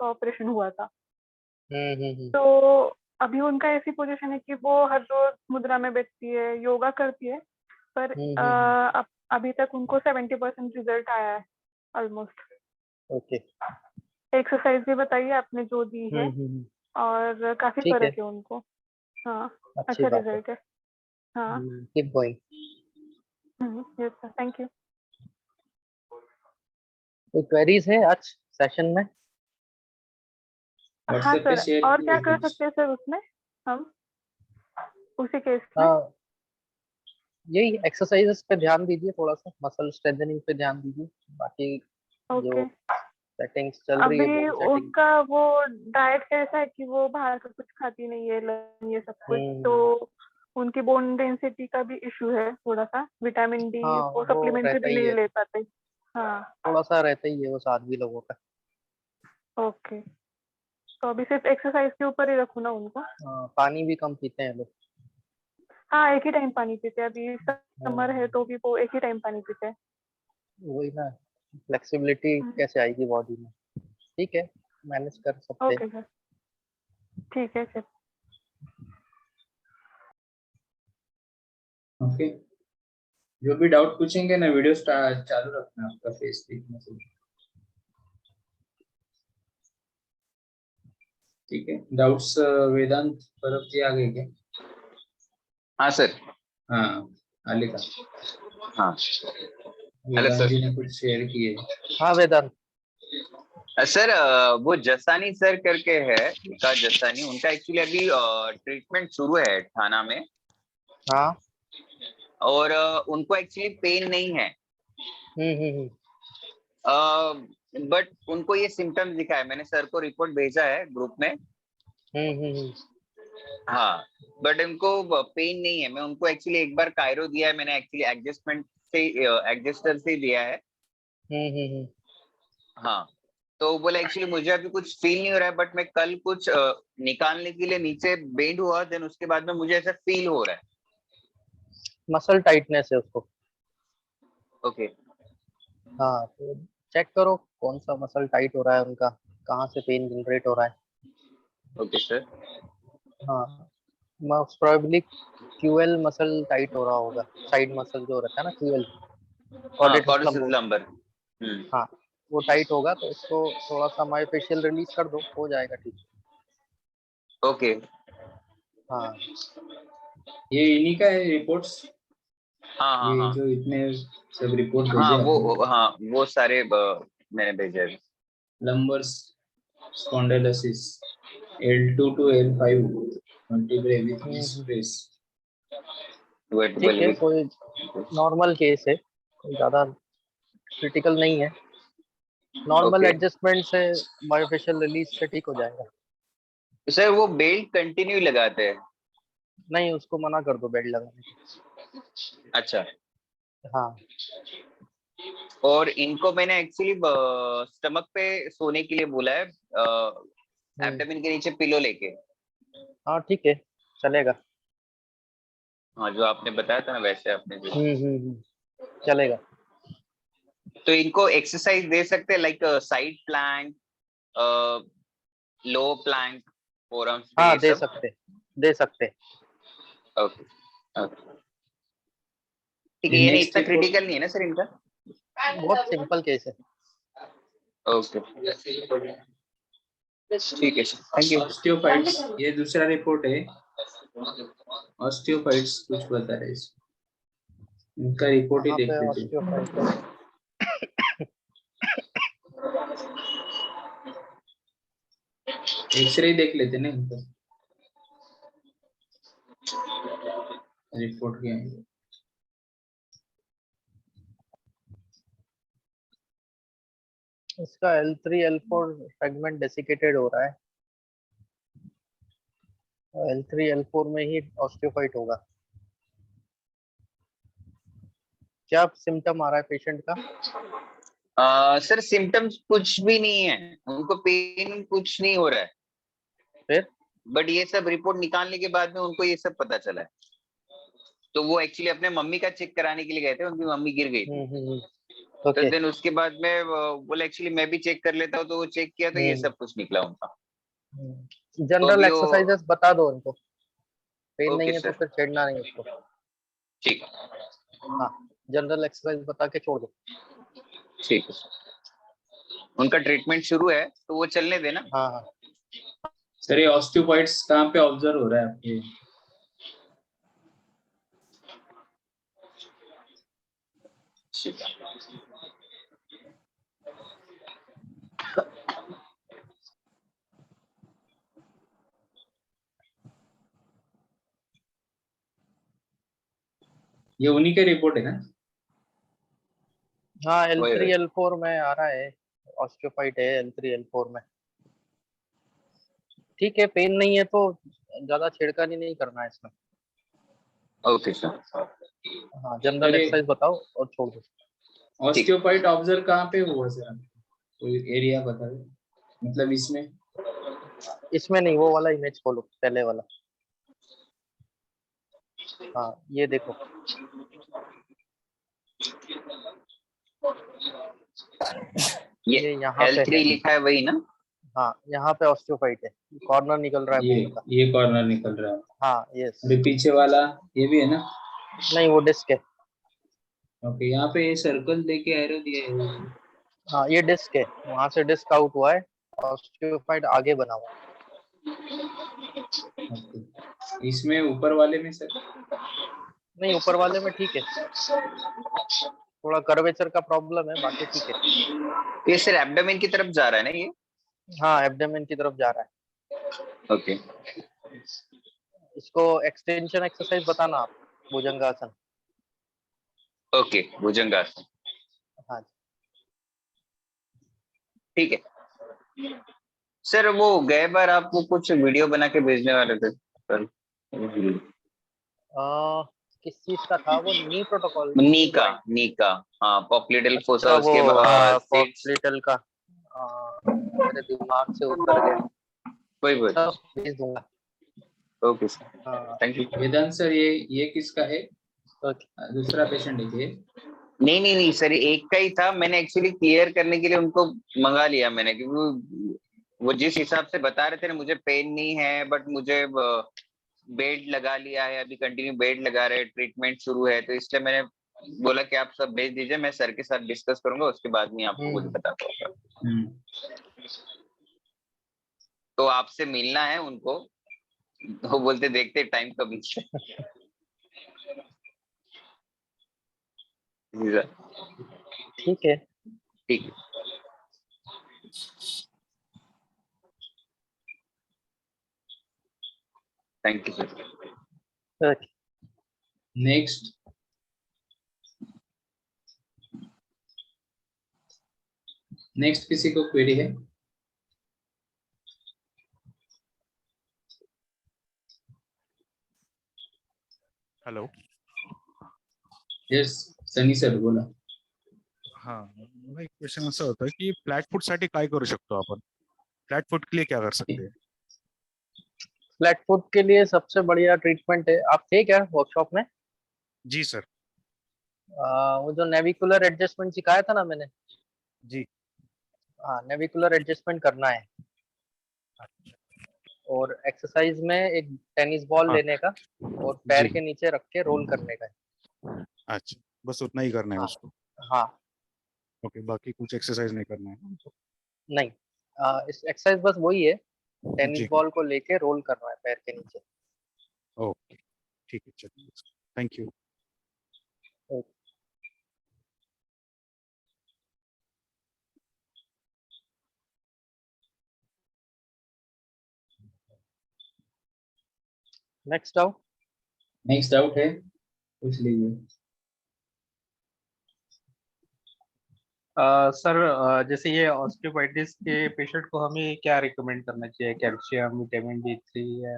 का ऑपरेशन हुआ था। हम्म। तो अभी उनका ऐसी पोजीशन है कि वो हर रोज मुद्रा में बैठती है, योगा करती है, पर अभी तक उनको 70% रिजल्ट आया है ऑलमोस्ट। ओके। एक्सरसाइज भी बताइए आपने जो दी है, और काफी ठीक है, फर्क है उनको। हाँ, अच्छी अच्छा बात है। रिजल्ट है। हाँ। Keep going. Yes sir, thank you. कोई क्वेरीज है आज सेशन में? हाँ व्हाट्सएप पे सर, शेयर और क्या कीजिए कर कुछ। सकते हैं सर उसमें हम, उसी केस में? हाँ, यही एक्सरसाइजेस पे ध्यान दीजिए, थोड़ा सा मसल स्ट्रेंथनिंग पे ध्यान दीजिए। बाकी ओके। जो सेटिंग्स चल रही है, अभी बॉडी सेटिंग। उनका वो डाइट कैसा है कि वो बाहर का कुछ खाती नहीं है, ये सब कुछ, तो उनकी बोन डेंसिटी का भी इशू है थोड़ा सा। विटामिन डी हाँ, वो वो सप्लीमेंट्री रहता भी ही नहीं है, ले पाते। हाँ। थोड़ा सा रहता ही है वो सादगी लोगों का। ओके, तो अभी सिर्फ एक्सरसाइज के ऊपर ही रखूँ ना उनको? पानी भी कम पीते हैं लोग। हाँ, एक ही टाइम पानी पीते हैं, अभी समर है तो भी वो एक ही टाइम पानी पीते हैं। वही ना, फ्लेक्सिबिलिटी कैसे आएगी बॉडी में? ठीक है, मैनेज कर सकते हैं। ओके सर, ठीक है सर। ओके, जो भी डाउट पूछेंगे ना, वीडियो चालू रखना आपका फेस दिखने से। ठीक है, डाउट्स वेदांत तरफ से आ गए क्या? हाँ सर। हाँ, आलिका। हाँ, वेदांत जी ने कुछ शेयर किए। हाँ वेदांत सर वो जसानी सर करके है, विकास जसानी, उनका एक्चुअली अभी ट्रीटमेंट शुरू है थाना में। हाँ। और उनको एक्चुअली पेन नहीं है, बट उनको ये सिम्टम्स दिखा है। मैंने सर को रिपोर्ट भेजा है ग्रुप में। हाँ, बट उनको पेन नहीं है। मैं उनको एक्चुअली एक बार कायरो दिया है, मैंने एक्चुअली एडजस्टर से दिया है। हाँ, तो बोला एक्चुअली मुझे अभी कुछ फील नहीं हो रहा है, बट मैं कल कुछ निकालने के लिए नीचे बेंड हुआ, देन उसके बाद में मुझे ऐसा फील हो रहा है। मसल टाइटनेस है उसको। ओके। हाँ, तो चेक करो कौन सा मसल टाइट हो रहा है उनका, कहाँ से पेन जनरेट हो रहा है। Okay sir. हाँ, most probably QL muscle tight हो रहा होगा, साइड मसल जो रहता है ना, क्यूएल, हाँ, क्वाड्रिसेप्स क्वाड्रिसेप्स लंबर। लंबर। हाँ, वो टाइट होगा, तो इसको थोड़ा सा मायोफेशियल रिलीज कर दो, हो जाएगा ठीक। ओके। हाँ, ये इन्हीं का है रिपोर्ट्स? हाँ हाँ ये हाँ जो इतने सब रिपोर्ट हाँ, भेजे आपने? हाँ वो सारे मैंने भेजे हैं। लंबर्स spondylosis L2 to L5 vertebrae with stress। ठीक है, कोई नॉर्मल केस है, कोई ज्यादा क्रिटिकल नहीं है। नॉर्मल ओके एडजस्टमेंट से मायोफेशियल रिलीज से ठीक हो जाएगा। सर, वो बेल्ट कंटिन्यू लगाते हैं? नहीं, उसको मना कर दो बेल्ट लगाने की। अच्छा। हाँ। और इनको मैंने एक्चुअली स्टमक पे सोने के लिए बोला है, एब्डोमेन के नीचे पिलो लेके। हाँ ठीक है, चलेगा। हाँ, जो आपने बताया था ना वैसे आपने जो। चलेगा। तो इनको एक्सरसाइज दे सकते हैं, लाइक साइड प्लैंक, लो प्लैंक, फोरम्स पे, हाँ, ये दे सब? सकते, दे सकते। ओके ओके, ठीक है। ये नहीं, नेक्स्ट इतना रिपोर्ट क्रिटिकल नहीं है ना सर इनका? बहुत सिंपल केस है। ओके, ठीक है सर, थैंक यू। ऑस्टियोफाइट्स, ये दूसरा रिपोर्ट है। ऑस्टियोफाइट्स कुछ बता रहे हैं, इनका रिपोर्ट ही कहाँ देख पे लेते हैं। ऑस्टियोफाइट्स? एक्सरे देख लेते ना इनका, रिपोर्ट क्या है। इसका L3 L4 फ्रेगमेंट डेसिकेटेड हो रहा है, L3 L4 में ही ऑस्टियोफाइट होगा। क्या सिम्टम आ रहा है पेशेंट का? सर सिम्टम्स कुछ भी नहीं है, उनको पेन कुछ नहीं हो रहा है, फिर बट ये सब रिपोर्ट निकालने के बाद में उनको ये सब पता चला है। तो वो एक्चुअली अपने मम्मी का चेक कराने के लिए गए थे, उनकी मम्मी गिर गई थी। तो ओके। देन उसके बाद में बोले एक्चुअली मैं भी चेक कर लेता हूँ, तो वो चेक किया तो ये सब कुछ निकला उनका। तो जनरल अभी वो एक्सरसाइजेस बता दो उनको, पेन ओके नहीं है तो सर, फिर छेड़ना नहीं उसको। ठीक हाँ, जनरल एक्सरसाइज बता के छोड़ दो। ठीक है सर। उनका ट्रीटमेंट शुरू है तो वो चलने देना। हाँ हाँ। सर ये ऑस्टियोपॉइड्स कहाँ पे ऑब्जर्व हो रहा है आपके? ये उन्हीं के रिपोर्ट है ना? हाँ, वही L3 वही। L4 में आ रहा है, ऑस्टियोफाइट है L3 L4 में। ठीक है, पेन नहीं है तो ज्यादा छेड़खानी नहीं करना है इसमें। ओके सर, हाँ, जनरल सर ये एक्सरसाइज बताओ और छोड़ दो। ठीक। ऑस्टियोपॉइड ऑब्जर्व कहाँ पे हुआ सर? कोई एरिया बता दो, मतलब इसमें। इसमें नहीं, वो वाला इमेज खोलो, पहले वाला। हाँ, ये देखो। ये ये यहाँ पे L3 है। लिखा है वही ना? हाँ, यहाँ पे ऑस्टियोफाइट है, कॉर्नर निकल रहा है ये बोन का। ये कॉर्नर निकल रहा है। हाँ, यस। और ये पीछे वाला ये भी है ना? नहीं, वो डिस्क है। ओके, यहाँ पे ये सर्कल देके एरो दिया है। हाँ, ये डिस्क है, वहां से डिस्क आउट हुआ है, ऑस्टियोफाइट आगे बना हुआ है। ओके, इसमें ऊपर वाले में सर? नहीं, ऊपर वाले में ठीक है, थोड़ा कर्वेचर का प्रॉब्लम है, बाकी ठीक है। ये सर एब्डोमेन की तरफ जा रहा है ना ये? हाँ, एब्डोमेन की तरफ जा रहा है। ओके इसको एक्सटेंशन एक्सरसाइज बताना आप, भुजंगासन। ओके, भुजंगासन। हाँ जी। ठीक है सर। वो गए बार आप वो कुछ वीडियो बना के भेजने वाले थे सर। किस चीज का था वो? नी प्रोटोकॉल, नी नीका, ज्वाइंट। नीका। हाँ, पॉप्लिटल फोसा अच्छा, वो उसके सीट्स। पॉप्लिटल का, मेरे दिमाग से उतर गया। वही वही। अच्छा, भेज दूंगा। ओके सर, हाँ। Thank you. वेदांत सर ये किसका है? ओके। दूसरा पेशेंट है ये? नहीं नहीं नहीं सर, एक का ही था। मैंने एक्चुअली क्लियर करने के लिए उनको मंगा लिया मैंने, क्योंकि वो जिस हिसाब से बता रहे थे ना, मुझे पेन नहीं है बट मुझे बेड लगा लिया है, अभी कंटिन्यू बेड लगा रहे, ट्रीटमेंट शुरू है, तो इसलिए मैंने बोला कि आप सब भेज दीजिए, मैं सर के साथ डिस्कस करूंगा, उसके बाद में आपको कुछ बता पाऊंगा। हम्म। तो आपसे मिलना है उनको। वो बोलते देखते टाइम कब। जी सर, ठीक है। ठीक है, thank you sir. Okay. Next next किसी को क्वेरी है? हॅलो. यस, सनी सर बोला. हाँ, मला एक क्वेश्चन असं होतं की फ्लॅट फूट साठी काय करू शकतो आपण? फ्लॅट फूट के लिए क्या कर सकते हैं? फ्लैट फुट के लिए सबसे बढ़िया ट्रीटमेंट है, आप थे क्या वर्कशॉप में? जी सर। वो जो नेविकुलर एडजस्टमेंट सिखाया था ना मैंने। जी। हाँ, नेविकुलर एडजस्टमेंट करना है, और एक्सरसाइज में एक टेनिस बॉल हाँ। लेने का और पैर जी। के नीचे रख के रोल करने का है। अच्छा, बस उतना ही करना है हाँ उसको? हाँ। ओके, बाकी कुछ एक्सरसाइज नहीं करना है? नहीं, इस एक्सरसाइज बस वही है, टेनिस जी। बॉल को लेके रोल करना है पैर के नीचे। ओके, ठीक है, चलिए, थैंक यू। नेक्स्ट आओ। नेक्स्ट डाउट है, पूछ लीजिए. सर, जैसे ये ऑस्टियोपाइटिस के पेशेंट को हमें क्या रिकमेंड करना चाहिए? कैल्शियम, विटामिन D3 या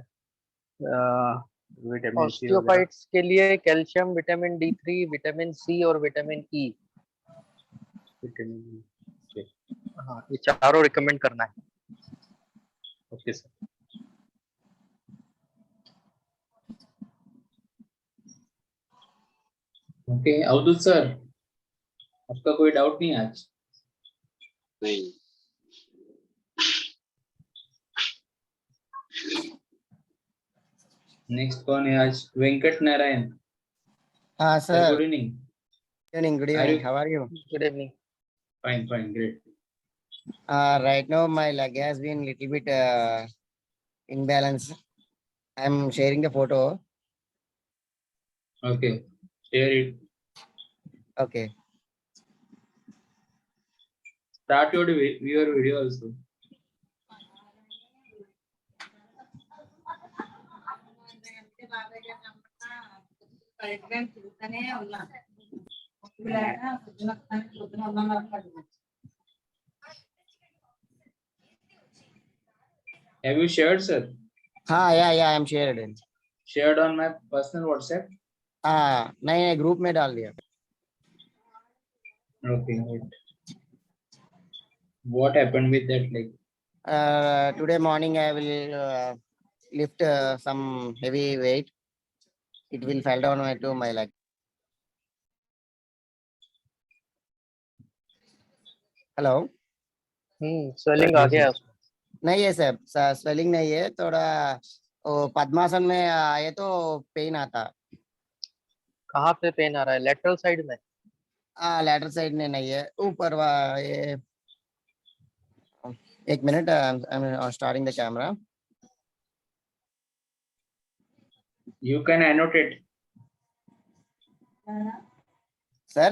विटामिन सी वगैरह? ऑस्टियोफाइट्स के लिए calcium, vitamin D3, vitamin C और विटामिन ई। Vitamin D. हाँ, ये चारों रिकमेंड करना है। Okay sir. ओके, अवधूत सर. आपका कोई डाउट नहीं है आज? नहीं। नेक्स्ट कौन है आज? वेंकट नारायण हाँ sir, sir, good evening. good Are evening. you How are you? Good evening. fine? Fine, great. Right now my leg has been little bit imbalanced. I'm sharing the photo. Okay, share it. Okay. Start your video also. Have you shared, sir? हाँ, yeah, I'm shared it. Shared on my personal WhatsApp? नहीं, group में डाल दिया. Okay, wait. What happened with that leg? Today morning I will lift some heavy weight. It will fall down to my leg. Hello. Swelling आ गया है उसमें? नहीं है सर, स्वेलिंग नहीं है. थोड़ा वो पद्मासन में आए तो पेन आता. कहाँ पे पेन आ रहा है? लेटरल साइड में? लैटर साइड में नहीं है, ऊपर ये. एक minute, I'm starting the camera. You can annotate. Sir?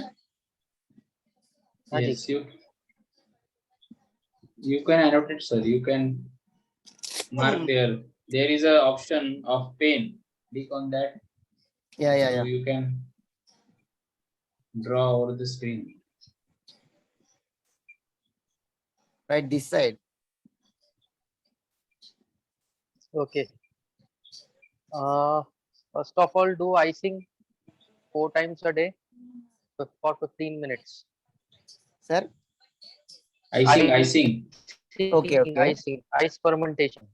Yes, you can annotate, sir. You can mark there. There is a option of pain. Click on that. Yeah. So you can draw over the screen. Right, this side. Okay. First of all, do icing 4 times a day for 15 minutes. Sir? Icing. Okay. Icing, ice fermentation.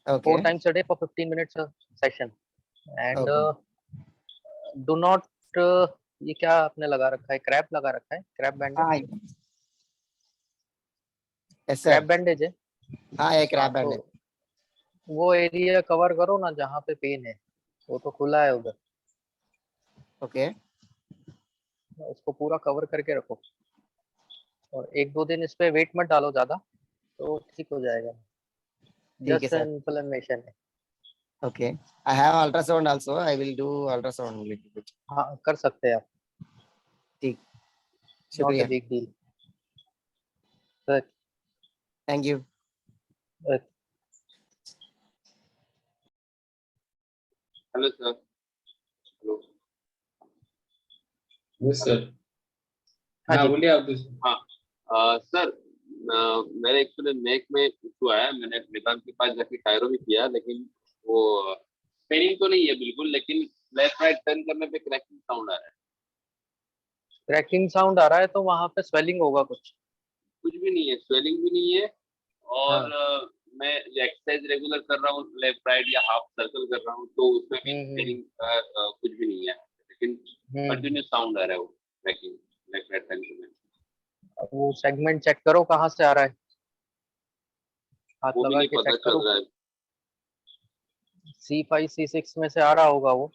Okay. 4 times a day for 15 minutes a session. And do not ये क्या आपने लगा रखा है? Krebs लगा रखा है? Krebs bandage? Yes, sir. Krebs bandage है? हाँ, ये क्रैप बैंड है. वो एरिया कवर करो ना जहाँ पे पेन है, वो तो खुला है उधर. ओके. उसको पूरा कवर करके रखो और 1-2 दिन इस पे वेट मत डालो ज्यादा, तो ठीक हो जाएगा. जस्ट इन्फ्लेमेशन है. Okay. I have ultrasound also. I will do ultrasound little bit. हाँ, कर सकते हैं आप. ठीक, नॉट शुक्रिया. A big deal. Sir, thank you. Hello sir. Hello. Yes, sir. हाँ हाँ, जी. बोलिए आप. हाँ सर, मेरे एक्चुअली नेक में इशू आया है. मैंने निदान के पास जाके टायरो भी किया, लेकिन वो पेनिंग तो नहीं है बिल्कुल, लेकिन लेफ्ट राइट टर्न करने पे क्रैकिंग साउंड आ रहा है. क्रैकिंग साउंड आ रहा है तो वहां पे स्वेलिंग होगा कुछ. कुछ भी नहीं है, स्वेलिंग भी नहीं है. और मैं एक्सरसाइज रेगुलर कर रहा हूँ, लेफ्ट राइट या हाफ सर्कल कर रहा हूँ, तो उसमें भी पेनिंग कुछ भी नहीं है, लेकिन कंटिन्यू साउंड आ रहा है वो क्रैकिंग लेफ्ट राइट टर्न करने. वो सेगमेंट चेक करो कहाँ से आ रहा है. हाथ वो भी लगा नहीं के पता चेक चल करो. रहा है. C5 C6 में से आ रहा होगा वो,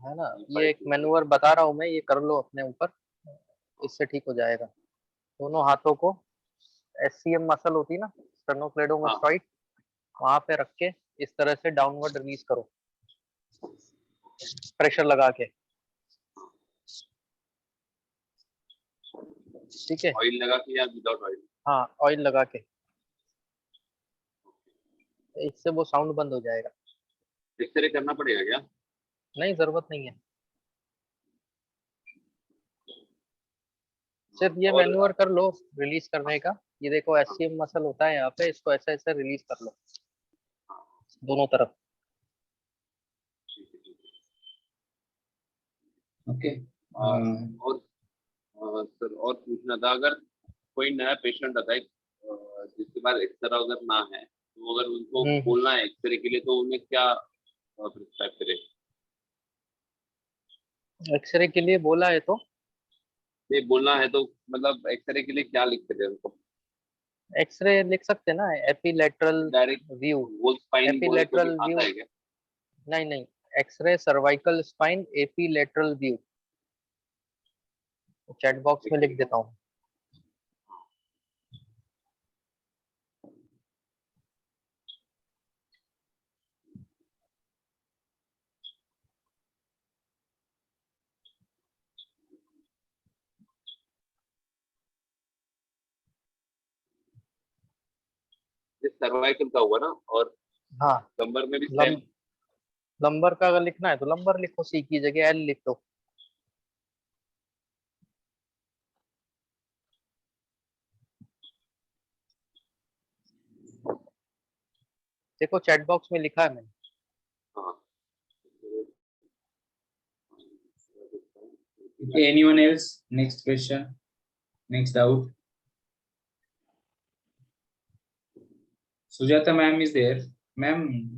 है ना. ये एक मैन्यूवर बता रहा हूँ मैं, ये कर लो अपने ऊपर, इससे ठीक हो जाएगा. दोनों हाथों को SCM मसल होती है ना, स्टर्नोक्लेडोमास्टोइड, वहां पे रख के इस तरह से डाउनवर्ड रिलीज करो, प्रेशर लगा के. ठीक है. ऑयल लगा के या विदाउट ऑयल? हाँ, ऑयल लगा के. इससे वो साउंड बंद हो जाएगा. एक्सरे करना पड़ेगा क्या? नहीं, जरूरत नहीं है. सिर्फ ये मैन्यूवर कर लो रिलीज करने का. ये देखो SCM मसल होता है यहाँ पे, इसको ऐसे ऐसे रिलीज कर लो दोनों तरफ. ओके. और सर, और पूछना था, अगर कोई नया पेशेंट आता है जिसके पास एक्सरा अगर ना है, तो अगर उनको बोलना है एक्सरे के लिए, तो उन्हें क्या प्रिस्क्राइब करें? एक्सरे के लिए बोला है तो में बोलना है तो मतलब एक्सरे के लिए क्या लिखते थे उनको? एक्सरे लिख सकते हैं ना, एपिलेटरल डायरेक्ट व्यू। वो स्पाइन बोले तो भी एपिलेटरल व्यू, आता है क्या? नहीं नहीं, x-ray cervical spine AP lateral view, chat box में लिख देता हूँ। ये सर्वाइकल का हुआ ना, और हाँ, कमर में भी सेम। लंबर का अगर लिखना है तो लंबर लिखो, सी की जगह एल लिख दो। देखो चैट बॉक्स में लिखा है मैंने। हाँ, Okay, anyone else? Next question, next doubt. Sujata ma'am is there. Ma'am,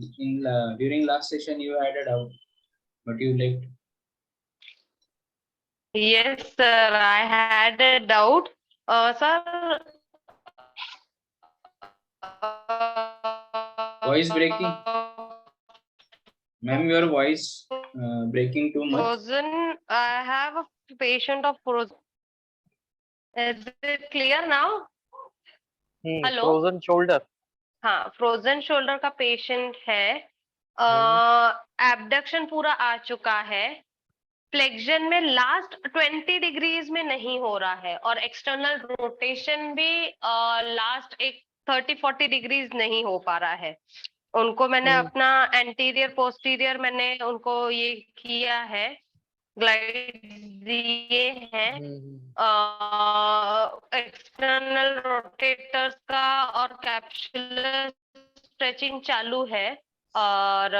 during last session you had a doubt, but you left. Yes, sir. I had a doubt. Sir. Voice breaking. Ma'am, your voice breaking too much. Frozen. I have a patient of frozen. Is it clear now? Hello? Frozen shoulder. हाँ, frozen shoulder का patient है। Abduction पूरा आ चुका है, flexion में last 20 degrees में नहीं हो रहा है, और एक्सटर्नल रोटेशन भी लास्ट एक 30-40 डिग्रीज नहीं हो पा रहा है। उनको मैंने अपना एंटीरियर पोस्टीरियर मैंने उनको ये किया है, ग्लाइड दिए हैं, एक्सटर्नल रोटेटर्स का और कैप्सुलर स्ट्रेचिंग चालू है, और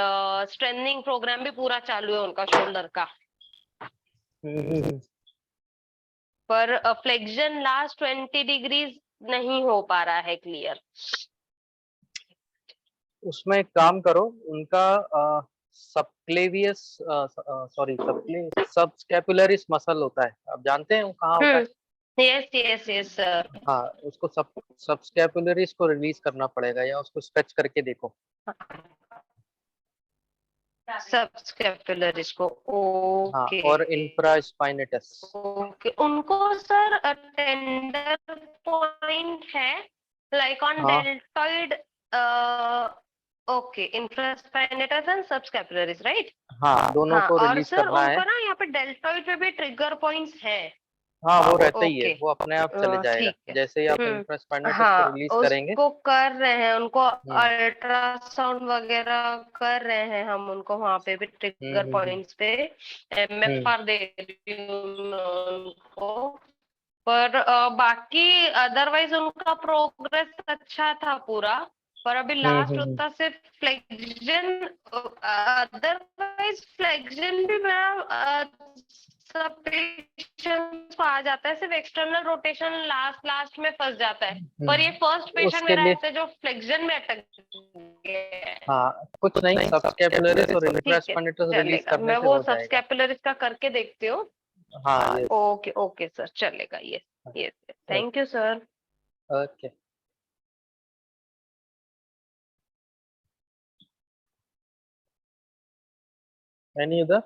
स्ट्रेंथनिंग प्रोग्राम भी पूरा चालू है उनका शोल्डर का। पर फ्लेक्शन लास्ट 20 डिग्रीज नहीं हो पा रहा है क्लियर। उसमें एक काम करो, उनका सबक्लेवियस सॉरी सबस्कैपुलरिस मसल होता है, आप जानते हैं वो कहाँ होता है? Yes yes yes sir. हाँ, उसको सबस्कैपुलरिस को रिलीज करना पड़ेगा, या उसको स्ट्रेच करके देखो। सबस्कैपुलरिस को, हाँ, ओके। और इंफ्रास्पाइनेटस। ओके, उनको सर टेंडर पॉइंट है like on deltoid. Okay, infraspinatus and subscapularis, right? हाँ, दोनों को और रिलीज सर करना है। उनको ना यहाँ पे डेल्टॉइड पे भी ट्रिगर पॉइंट्स हैं। हाँ, वो रहता ही है, वो अपने आप चले जाएगा ठीक है। जैसे ही आप इंफ्रास्पाइनेटस को हाँ, रिलीज करेंगे। उसको कर रहे हैं, उनको अल्ट्रासाउंड वगैरह कर रहे हैं हम उनको, वहाँ पे भी ट्रिगर पॉइंट्स पे MFR दे रही हूँ उनको। पर बाकी अदरवाइज उनका प्रोग्रेस अच्छा था पूरा, पर अभी लास्ट होता से फ्लेक्शन, अदरवाइज फ्लेक्शन भी मेरा सब पेशेंट्स को आ जाता है, सिर्फ एक्सटर्नल रोटेशन लास्ट में फंस जाता है। पर ये फर्स्ट पेशेंट मेरा ऐसा है जो फ्लेक्शन में अटक गया है। हाँ, कुछ नहीं, सबस्कैपुलरिस और इंफ्रास्पाइनेटस रिलीज करने मैं से वो हो जाएगा। सबस्कैपुलरिस का करके देखती हूँ। हाँ, ओके ओके सर, चलेगा। Yes yes, thank you sir. Okay. Any other?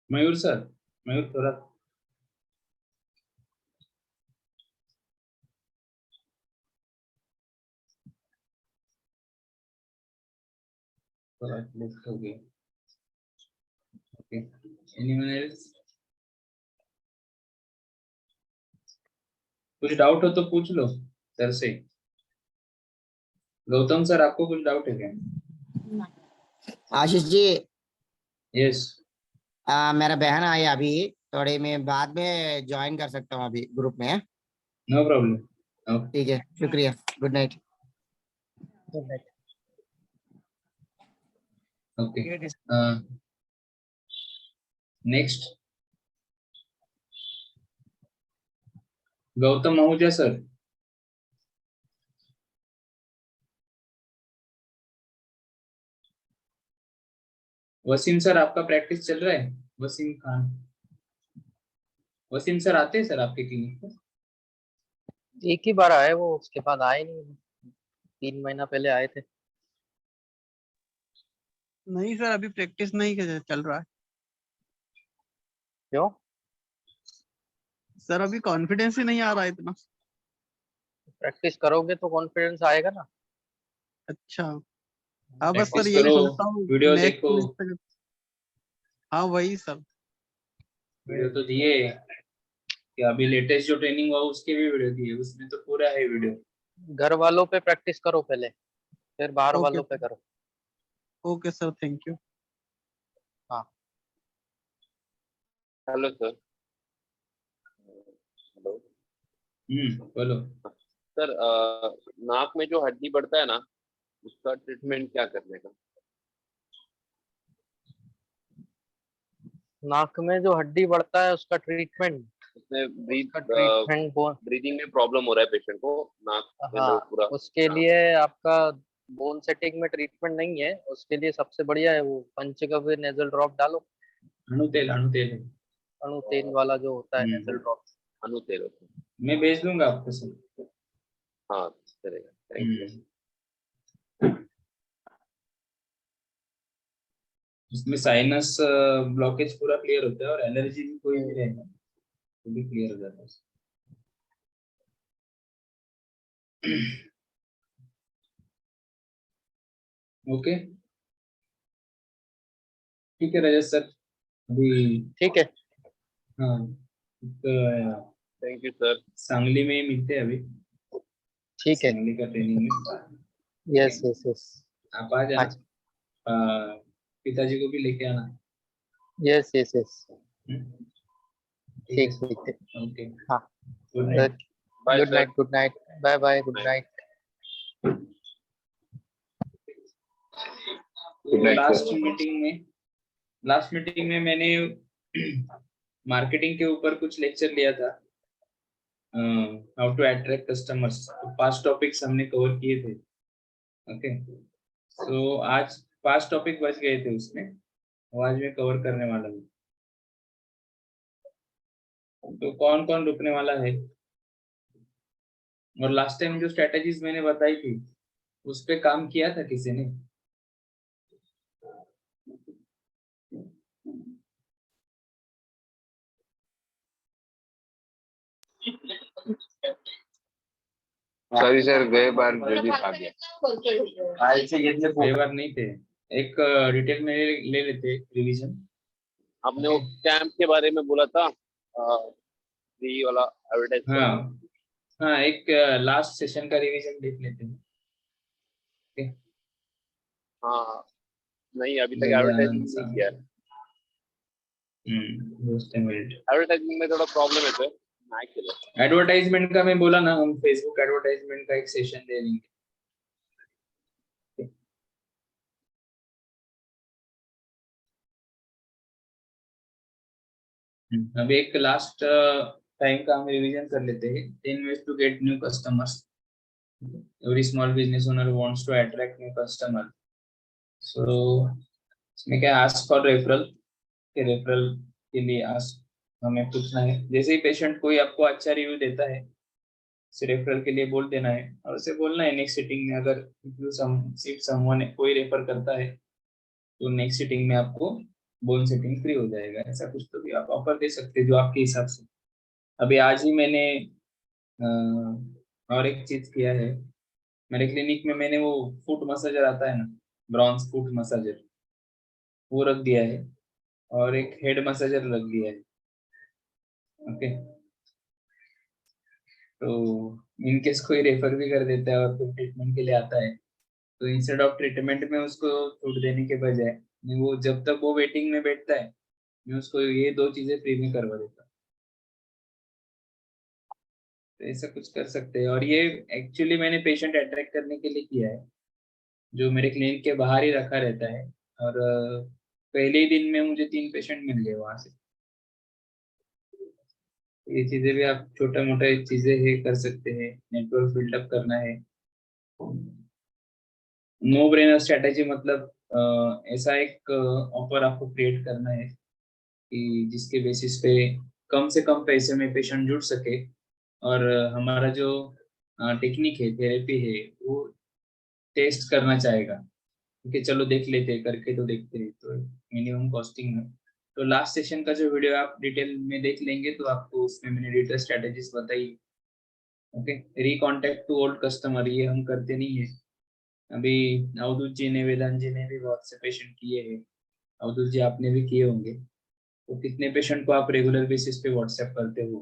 Mayur sir, Mayur थोड़ा लेफ्ट हो गया। Okay, anyone else? कुछ डाउट हो तो पूछ लो सर से। गौतम सर, आपको कुछ डाउट है क्या? आशीष जी, यस। मेरा बहन आई अभी, थोड़ी मैं बाद में ज्वाइन कर सकता हूँ अभी ग्रुप में? No problem. ठीक है, शुक्रिया, good night. Good night. Okay, next Gautam Ahuja sir. Waseem sir, आपका प्रैक्टिस चल रहा है? वसीम खान। वसीम सर आते हैं सर आपके क्लिनिक पे? एक ही बार आए वो, उसके बाद आए नहीं। 3 महीना पहले आए थे। नहीं सर, अभी प्रैक्टिस नहीं चल रहा है क्यों? सर, अभी कॉन्फिडेंस ही नहीं आ रहा है इतना। प्रैक्टिस करोगे तो कॉन्फिडेंस आएगा ना। अच्छा, हाँ बस सर प्रैक्टिस यही करो, सोचता हूँ वीडियो नेक्स्ट देखो। वीक। हाँ वही सर। वीडियो तो दिए कि अभी लेटेस्ट जो ट्रेनिंग हुआ उसके भी वीडियो दिए, उसमें तो पूरा है वीडियो। घर वालों पे प्रैक्टिस करो पहले, फिर बाहर ओके वालों पे करो। Okay sir, thank you. हाँ। Hello sir. हेलो बोलो। सर, नाक में जो हड्डी बढ़ता है ना, उसका ट्रीटमेंट क्या करने का? नाक में जो हड्डी बढ़ता है उसका ट्रीटमेंट, उसमें ब्रीदिंग में प्रॉब्लम हो रहा है पेशेंट को, नाक के अंदर हाँ पूरा उसके लिए आपका बोन सेटिंग में ट्रीटमेंट नहीं है। उसके लिए सबसे बढ़िया है वो पंचगव्य नेजल ड्रॉप डालो। अणु तेल है। अणु तेल वाला जो होता है नेजल ड्रॉप। अनुतेल होता है। मैं भेज दूंगा आपको सर। हाँ चलेगा, थैंक यू। इसमें साइनस ब्लॉकेज पूरा क्लियर होता है और एलर्जी भी कोई भी रहेगा तो भी क्लियर हो जाता है। ओके ठीक है रजत सर, अभी ठीक है। हाँ तो थैंक यू सर। सांगली में ही मिलते हैं अभी, ठीक है। सांगली का ट्रेनिंग में। Yes yes yes. आप आ जाना, पिताजी को भी लेके आना। Yes yes yes. ठीक है ठीक ठीक। ओके। हाँ good night. Bye good sir. Night good night. Bye bye good night. Last meeting में मैंने मार्केटिंग के ऊपर कुछ लेक्चर लिया था, how to attract customers. 5 topics हमने कवर किए थे। ओके सो आज 5 टॉपिक बच गए थे उसमें, वो आज मैं कवर करने वाला हूँ। तो कौन कौन रुकने वाला है, और लास्ट टाइम जो स्ट्रेटेजीज मैंने बताई थी उस पे काम किया था किसी ने? सॉरी सर, गए बार जल्दी भाग गया। कई बार नहीं थे, एक डिटेल में ले लेते रिवीजन। आपने वो कैंप के बारे में बोला था, फ्री वाला एडवर्टाइजमेंट। हाँ हाँ, एक लास्ट सेशन का रिवीजन देख लेते हैं। okay? हाँ नहीं, अभी तक जल्दी एडवर्टाइजिंग आनंद नहीं किया है। एडवर्टाइजिंग में थोड़ा प्रॉब्लम है सर, ना के लिए। एडवर्टाइजमेंट का मैं बोला ना, हम फेसबुक एडवर्टाइजमेंट का एक सेशन दे देंगे। अभी एक लास्ट टाइम का हम रिवीजन कर लेते हैं। 10 ways to get new customers. Every small business owner wants to attract new customer. So इसमें क्या, ask for referral के रेफरल के लिए आस्क हमें पूछना है। जैसे ही पेशेंट कोई आपको अच्छा रिव्यू देता है, उसे रेफरल के लिए बोल देना है और उसे बोलना है नेक्स्ट सीटिंग में अगर सिर्फ समवन कोई रेफर करता है तो नेक्स्ट सीटिंग में आपको बोन सेटिंग फ्री हो जाएगा। ऐसा कुछ तो भी आप ऑफर दे सकते हैं जो आपके हिसाब से। अभी आज ही मैंने और एक चीज किया है मेरे क्लिनिक में। मैंने वो फुट मसाजर आता है ना, ब्रॉन्ज फुट मसाजर, वो रख दिया है और एक हेड मसाजर रख दिया है। ओके तो इनकेस कोई रेफर भी कर देता है और फिर ट्रीटमेंट के लिए आता है तो इंस्टेड ऑफ ट्रीटमेंट में उसको छूट देने के बजाय वो जब तक वो वेटिंग में बैठता है मैं उसको ये 2 चीजें फ्री में करवा देता हूँ। तो ऐसा कुछ कर सकते हैं। और ये एक्चुअली मैंने पेशेंट अट्रैक्ट करने के लिए किया है जो मेरे क्लिनिक के बाहर ही रखा रहता है। और पहले ही दिन में मुझे 3 पेशेंट मिल गए वहां से। ये चीजें भी आप छोटा मोटा चीजें है कर सकते हैं। नेटवर्क बिल्डअप करना है, नो ब्रेनर स्ट्रेटेजी मतलब ऐसा एक ऑफर आपको क्रिएट करना है कि जिसके बेसिस पे कम से कम पैसे में पेशेंट जुड़ सके और हमारा जो टेक्निक है, थेरेपी है, वो टेस्ट करना चाहेगा कि चलो देख लेते हैं, करके तो देखते हैं, तो मिनिमम कॉस्टिंग है। तो लास्ट सेशन का जो वीडियो आप डिटेल में देख लेंगे तो आपको उसमें मैंने डिटेल स्ट्रेटेजीज बताई। ओके, रिकॉन्टेक्ट टू ओल्ड कस्टमर, ये हम करते नहीं है। अभी अवधूत जी ने, वेदांत जी ने भी बहुत से पेशेंट किए हैं, अवधूत जी आपने भी किए होंगे। तो कितने पेशेंट को आप रेगुलर बेसिस पे व्हाट्सएप करते हो,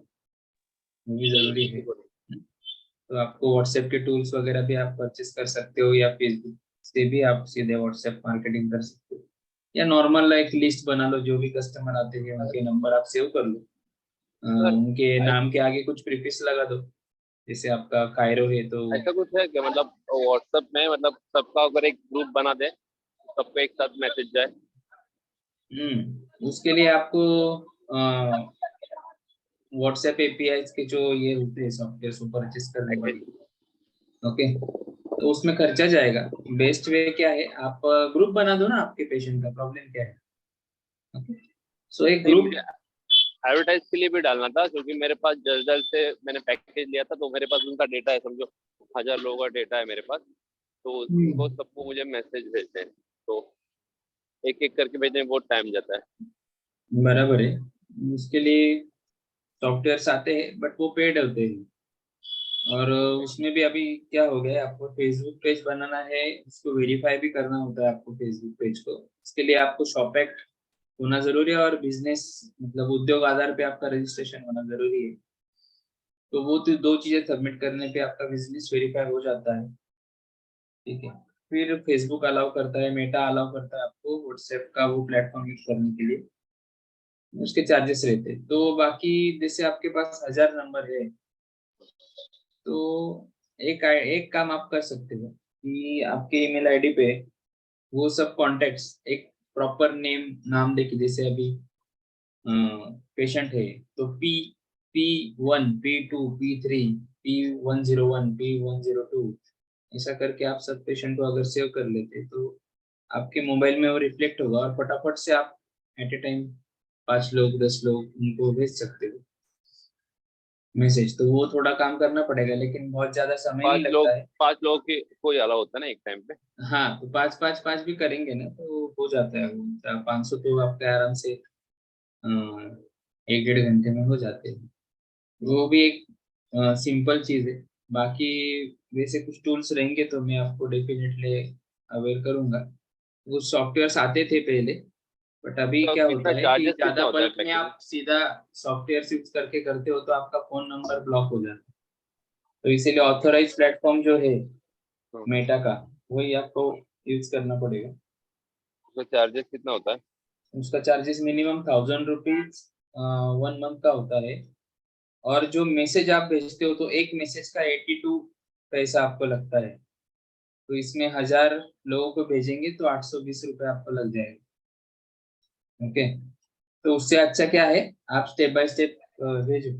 वो भी जरूरी है। तो आपको व्हाट्सएप के टूल्स वगैरह भी आप परचेस कर सकते हो, या फेसबुक से भी आप सीधे व्हाट्सएप मार्केटिंग कर सकते हो, या नॉर्मल एक लिस्ट बना लो, जो भी कस्टमर आते हैं उनके नंबर आप सेव कर लो, उनके नाम के आगे कुछ प्रीफिक्स लगा दो, जैसे आपका कायरो है तो ऐसा कुछ है क्या, मतलब व्हाट्सएप में मतलब सबका अगर एक ग्रुप बना दे, सबको एक साथ मैसेज जाए? उसके लिए आपको व्हाट्सएप एपीआई के जो ये होते हैं सॉफ्टवेयर को परचेस करने पड़ेंगे। ओके, तो उसमें खर्चा जाएगा। बेस्ट वे क्या है, आप ग्रुप बना दो ना आपके पेशेंट का, प्रॉब्लम क्या है। ओके, सो एक ग्रुप एडवर्टाइज के लिए भी डालना था, क्योंकि मेरे पास जल्द से मैंने पैकेज लिया था, तो मेरे पास उनका डेटा है, समझो 1000 लोगों का डेटा है मेरे पास, तो उनको सबको मुझे मैसेज भेजते हैं, तो एक एक करके भेजने में बहुत टाइम जाता है। बराबर है, उसके लिए सॉफ्टवेयर आते हैं बट वो पेड होते हैं, और उसमें भी अभी क्या हो गया है, आपको फेसबुक पेज बनाना है, उसको वेरीफाई भी करना होता है आपको फेसबुक पेज को। इसके लिए आपको शॉप एक्ट होना जरूरी है, और बिजनेस मतलब उद्योग आधार पे आपका रजिस्ट्रेशन होना जरूरी है। तो वो तो दो चीजें सबमिट करने पे आपका बिजनेस वेरीफाई हो जाता है। ठीक है, फिर फेसबुक अलाउ करता है, मेटा अलाउ करता है आपको व्हाट्सएप का वो प्लेटफॉर्म यूज करने के लिए, उसके चार्जेस रहते हैं। तो बाकी जैसे आपके पास 1000 नंबर है, तो एक काम आप कर सकते हो कि आपके ईमेल आईडी पे वो सब कॉन्टेक्ट्स एक प्रॉपर नाम देके, जैसे अभी पेशेंट है तो P1 P2 P3 P101 P102 ऐसा करके आप सब पेशेंट को अगर सेव कर लेते तो आपके मोबाइल में वो रिफ्लेक्ट होगा, और फटाफट से आप एट ए टाइम 5 लोग 10 लोग उनको भेज सकते हो मैसेज। तो वो थोड़ा काम करना पड़ेगा, लेकिन बहुत ज्यादा समय नहीं लगता है। 5 लोगों की कोई अलाउ होता है ना एक टाइम पे? हाँ, तो 5 भी करेंगे ना तो हो जाता है वो 500 तो आपके आराम से 1-1.5 घंटे में हो जाते हैं। वो भी एक सिंपल चीज है। बाकी वैसे कुछ टूल्स रहेंगे तो मैं आपको डेफिनेटली अवेयर करूंगा। वो सॉफ्टवेयर आते थे पहले, बट अभी तो क्या कितना होता है कि चार्जेस कितना ज्यादा होता है बल्क में पैकेज? आप सीधा सॉफ्टवेयर यूज करके करते हो तो आपका फोन नंबर ब्लॉक हो जाता है। तो इसीलिए ऑथोराइज प्लेटफॉर्म जो है मेटा का, वही आपको यूज करना पड़ेगा। उसका चार्जेस कितना होता है? उसका चार्जेस मिनिमम 1000 रुपीज 1 मंथ का होता है, और जो मैसेज आप भेजते हो तो एक मैसेज का 82 पैसा आपको लगता है। तो इसमें 1000 लोगों को भेजेंगे तो 820 रुपये आपको लग जाएगा। ओके, तो उससे अच्छा क्या है, आप स्टेप बाय स्टेप भेजो,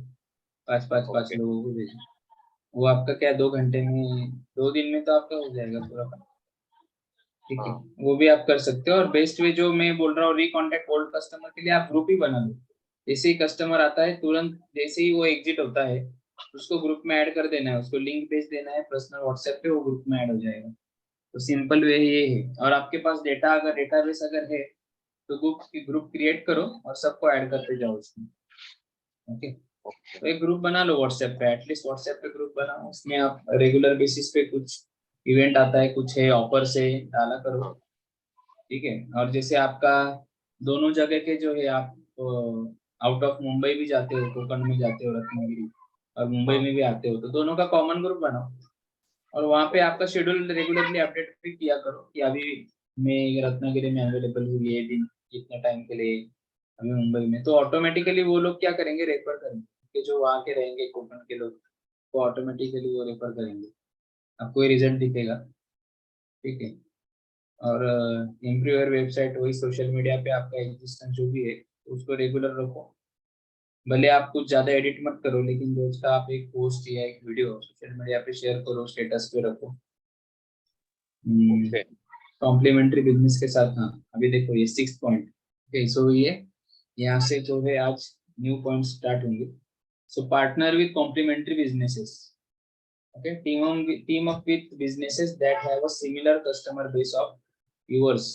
5 लोगों को भेजो। वो आपका क्या 2 घंटे में 2 दिन में तो आपका हो जाएगा पूरा काम। ठीक है, वो भी आप कर सकते हो। और बेस्ट वे जो मैं बोल रहा हूँ, रिकॉन्टेक्ट ओल्ड कस्टमर के लिए आप ग्रुप ही बना लो। जैसे ही कस्टमर आता है तुरंत जैसे ही वो एग्जिट होता है उसको ग्रुप में ऐड कर देना है, उसको लिंक भेज देना है पर्सनल व्हाट्सएप पे, वो ग्रुप में ऐड हो जाएगा। तो सिंपल वे ये है। और आपके पास डेटा अगर डेटाबेस अगर है तो ग्रुप क्रिएट करो और सबको ऐड करते जाओ उसमें। ओके, तो एक ग्रुप बना लो व्हाट्सएप पे, एटलीस्ट व्हाट्सएप पे ग्रुप बनाओ, उसमें आप रेगुलर बेसिस पे कुछ इवेंट आता है, कुछ है ऑफर से डाला करो। ठीक है, और जैसे आपका दोनों जगह के जो है, आप आउट ऑफ मुंबई भी जाते हो, कोकण में जाते हो रत्नागिरी, और मुंबई में भी आते हो, तो दोनों का कॉमन ग्रुप बनाओ, और वहाँ पे आपका शेड्यूल रेगुलरली अपडेट भी किया करो कि अभी मैं रत्नागिरी में अवेलेबल हूँ ये दिन इतने टाइम के लिए, अभी मुंबई में। तो ऑटोमेटिकली वो लोग क्या करेंगे, रेफर करेंगे, कि जो वहाँ के रहेंगे कोकण के लोग, वो ऑटोमेटिकली वो रेफर करेंगे, आपको ये रिजल्ट दिखेगा। ठीक है, और इम्प्रूव योर वेबसाइट, वही सोशल मीडिया पे आपका एग्जिस्टेंस जो भी है उसको रेगुलर रखो। भले आप कुछ ज्यादा एडिट मत करो, लेकिन रोज का आप एक पोस्ट या एक वीडियो सोशल मीडिया पे शेयर करो, स्टेटस पे रखो। कॉम्प्लीमेंट्री बिजनेस के साथ। हाँ, अभी देखो ये 6th पॉइंट। ओके, सो ये यहाँ से जो है आज न्यू पॉइंट स्टार्ट होंगे. So partner with complimentary businesses. Okay, team up with businesses that have a similar customer base of yours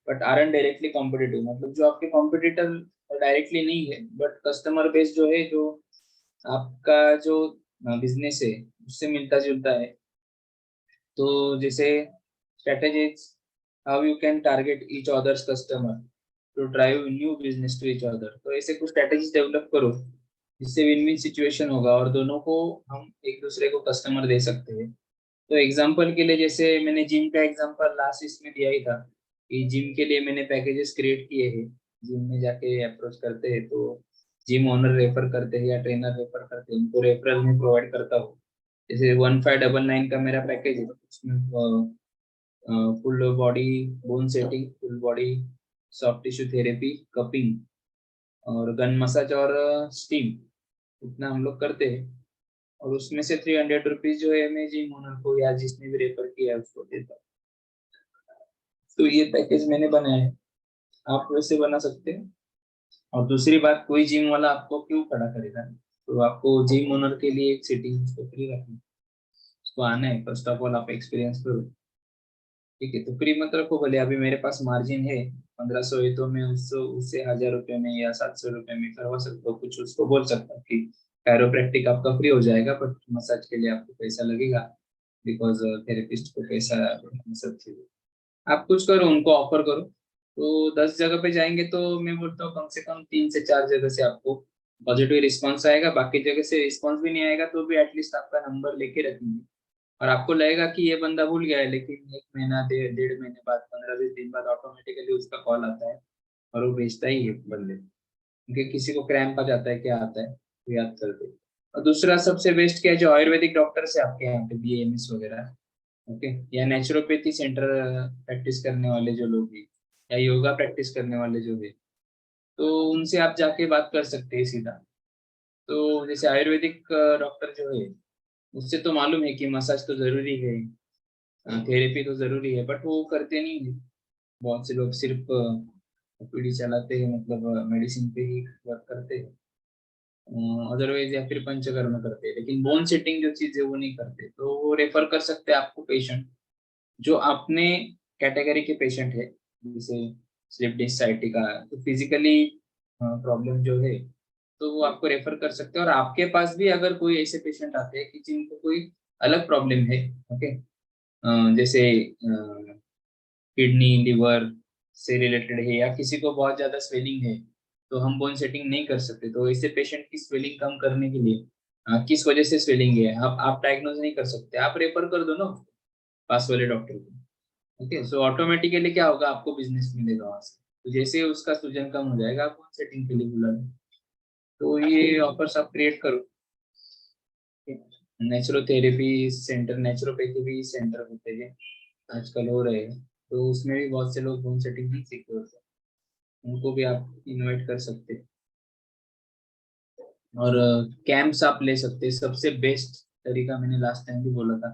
but aren't directly competitive. मतलब जो आपके competitor directly नहीं है but customer base जो है, जो आपका जो business है उससे मिलता जुलता है. तो जैसे strategies how you can target each other's customer to drive new business to each other. तो ऐसे कुछ strategies develop करो जिससे विन विन सिचुएशन होगा और दोनों को हम एक दूसरे को कस्टमर दे सकते हैं. तो एग्जांपल के लिए जैसे मैंने जिम का एग्जांपल लास्ट इसमें दिया ही था कि जिम के लिए मैंने पैकेजेस क्रिएट किए हैं. जिम में जाके अप्रोच करते हैं तो जिम ओनर रेफर करते हैं या ट्रेनर रेफर करते हैं, उनको रेफरल में प्रोवाइड करता हूँ. जैसे 1599 का मेरा पैकेज है, उसमें full body bone setting, full body soft tissue therapy, cupping और गन मसाज और स्टीम, इतना हम लोग करते हैं. और उसमें से 300 रुपीज जो है मैं जिम ओनर को या जिसने भी रेफर किया है उसको देता हूँ. तो ये पैकेज मैंने बनाया है, आप वैसे बना सकते हैं. और दूसरी बात, कोई जिम वाला आपको क्यों खड़ा करेगा, तो आपको जिम ओनर के लिए एक सिटिंग उसको फ्री रखनी, उसको आना है. फर्स्ट ऑफ ऑल आप एक्सपीरियंस करो, ठीक है. तो फ्री मत रखो, भले अभी मेरे पास मार्जिन है 1500 है तो मैं उससे 1000 रुपये में या 700 रुपये में करवा सकता हूँ. कुछ उसको बोल सकता हूँ कि कैरोप्रैक्टिक आपका फ्री हो जाएगा बट मसाज के लिए आपको पैसा लगेगा बिकॉज थेरेपिस्ट को पैसा सब चीजें. आप कुछ करो, उनको ऑफर करो. तो 10 जगह पे जाएंगे तो मैं बोलता हूँ कम से कम 3 से 4 जगह से आपको पॉजिटिव रिस्पॉन्स आएगा. बाकी जगह से रिस्पॉन्स भी नहीं आएगा तो भी एटलीस्ट आपका नंबर लेके रखेंगे और आपको लगेगा कि ये बंदा भूल गया है, लेकिन 1 महीना 1.5 महीने बाद 15-20 दिन बाद ऑटोमेटिकली उसका कॉल आता है और वो भेजता ही है बंदे. क्योंकि किसी को क्रैम्प आ जाता है, क्या आता है तो याद कर दे. और दूसरा सबसे बेस्ट क्या है, जो आयुर्वेदिक डॉक्टर्स है आपके यहाँ पे BAMS वगैरह, ओके, या नेचुरोपैथी सेंटर प्रैक्टिस करने वाले जो लोग हैं या योगा प्रैक्टिस करने वाले जो है, तो उनसे आप जाके बात कर सकते हैं सीधा. तो जैसे आयुर्वेदिक डॉक्टर जो है उससे तो मालूम है कि मसाज तो जरूरी है, थेरेपी तो जरूरी है, बट वो करते नहीं है. बहुत से लोग सिर्फ पीढ़ी चलाते हैं, मतलब मेडिसिन पे ही वर्क करते हैं अदरवाइज, या फिर पंचकर्म करते हैं, लेकिन बोन सेटिंग जो चीज है वो नहीं करते. तो वो रेफर कर सकते हैं आपको पेशेंट जो अपने कैटेगरी के पेशेंट है, जैसे स्लिप डिस्क साइटिका, तो फिजिकली प्रॉब्लम जो है तो वो आपको रेफर कर सकते हैं. और आपके पास भी अगर कोई ऐसे पेशेंट आते हैं कि जिनको कोई अलग प्रॉब्लम है, ओके, जैसे किडनी लिवर से रिलेटेड है या किसी को बहुत ज्यादा स्वेलिंग है तो हम बोन सेटिंग नहीं कर सकते, तो ऐसे पेशेंट की स्वेलिंग कम करने के लिए किस वजह से स्वेलिंग है आप डायग्नोज नहीं कर सकते, आप रेफर कर दो ना पास वाले डॉक्टर को. ओके, सो ऑटोमेटिकली क्या होगा, आपको बिजनेस मिलेगा वहां से. तो जैसे उसका सूजन कम हो जाएगा आप बोन सेटिंग के लिए बुला लो. तो ये ऑफर्स आप क्रिएट करो. नेचुरोथेरेपी सेंटर, नेचुरोपैथी भी सेंटर होते हैं आजकल हो रहे हैं, तो उसमें भी बहुत से लोग बोन सेटिंग नहीं सीखते होते, उनको भी आप इनवाइट कर सकते हैं. और कैंप्स आप ले सकते हैं. सबसे बेस्ट तरीका मैंने लास्ट टाइम भी बोला था,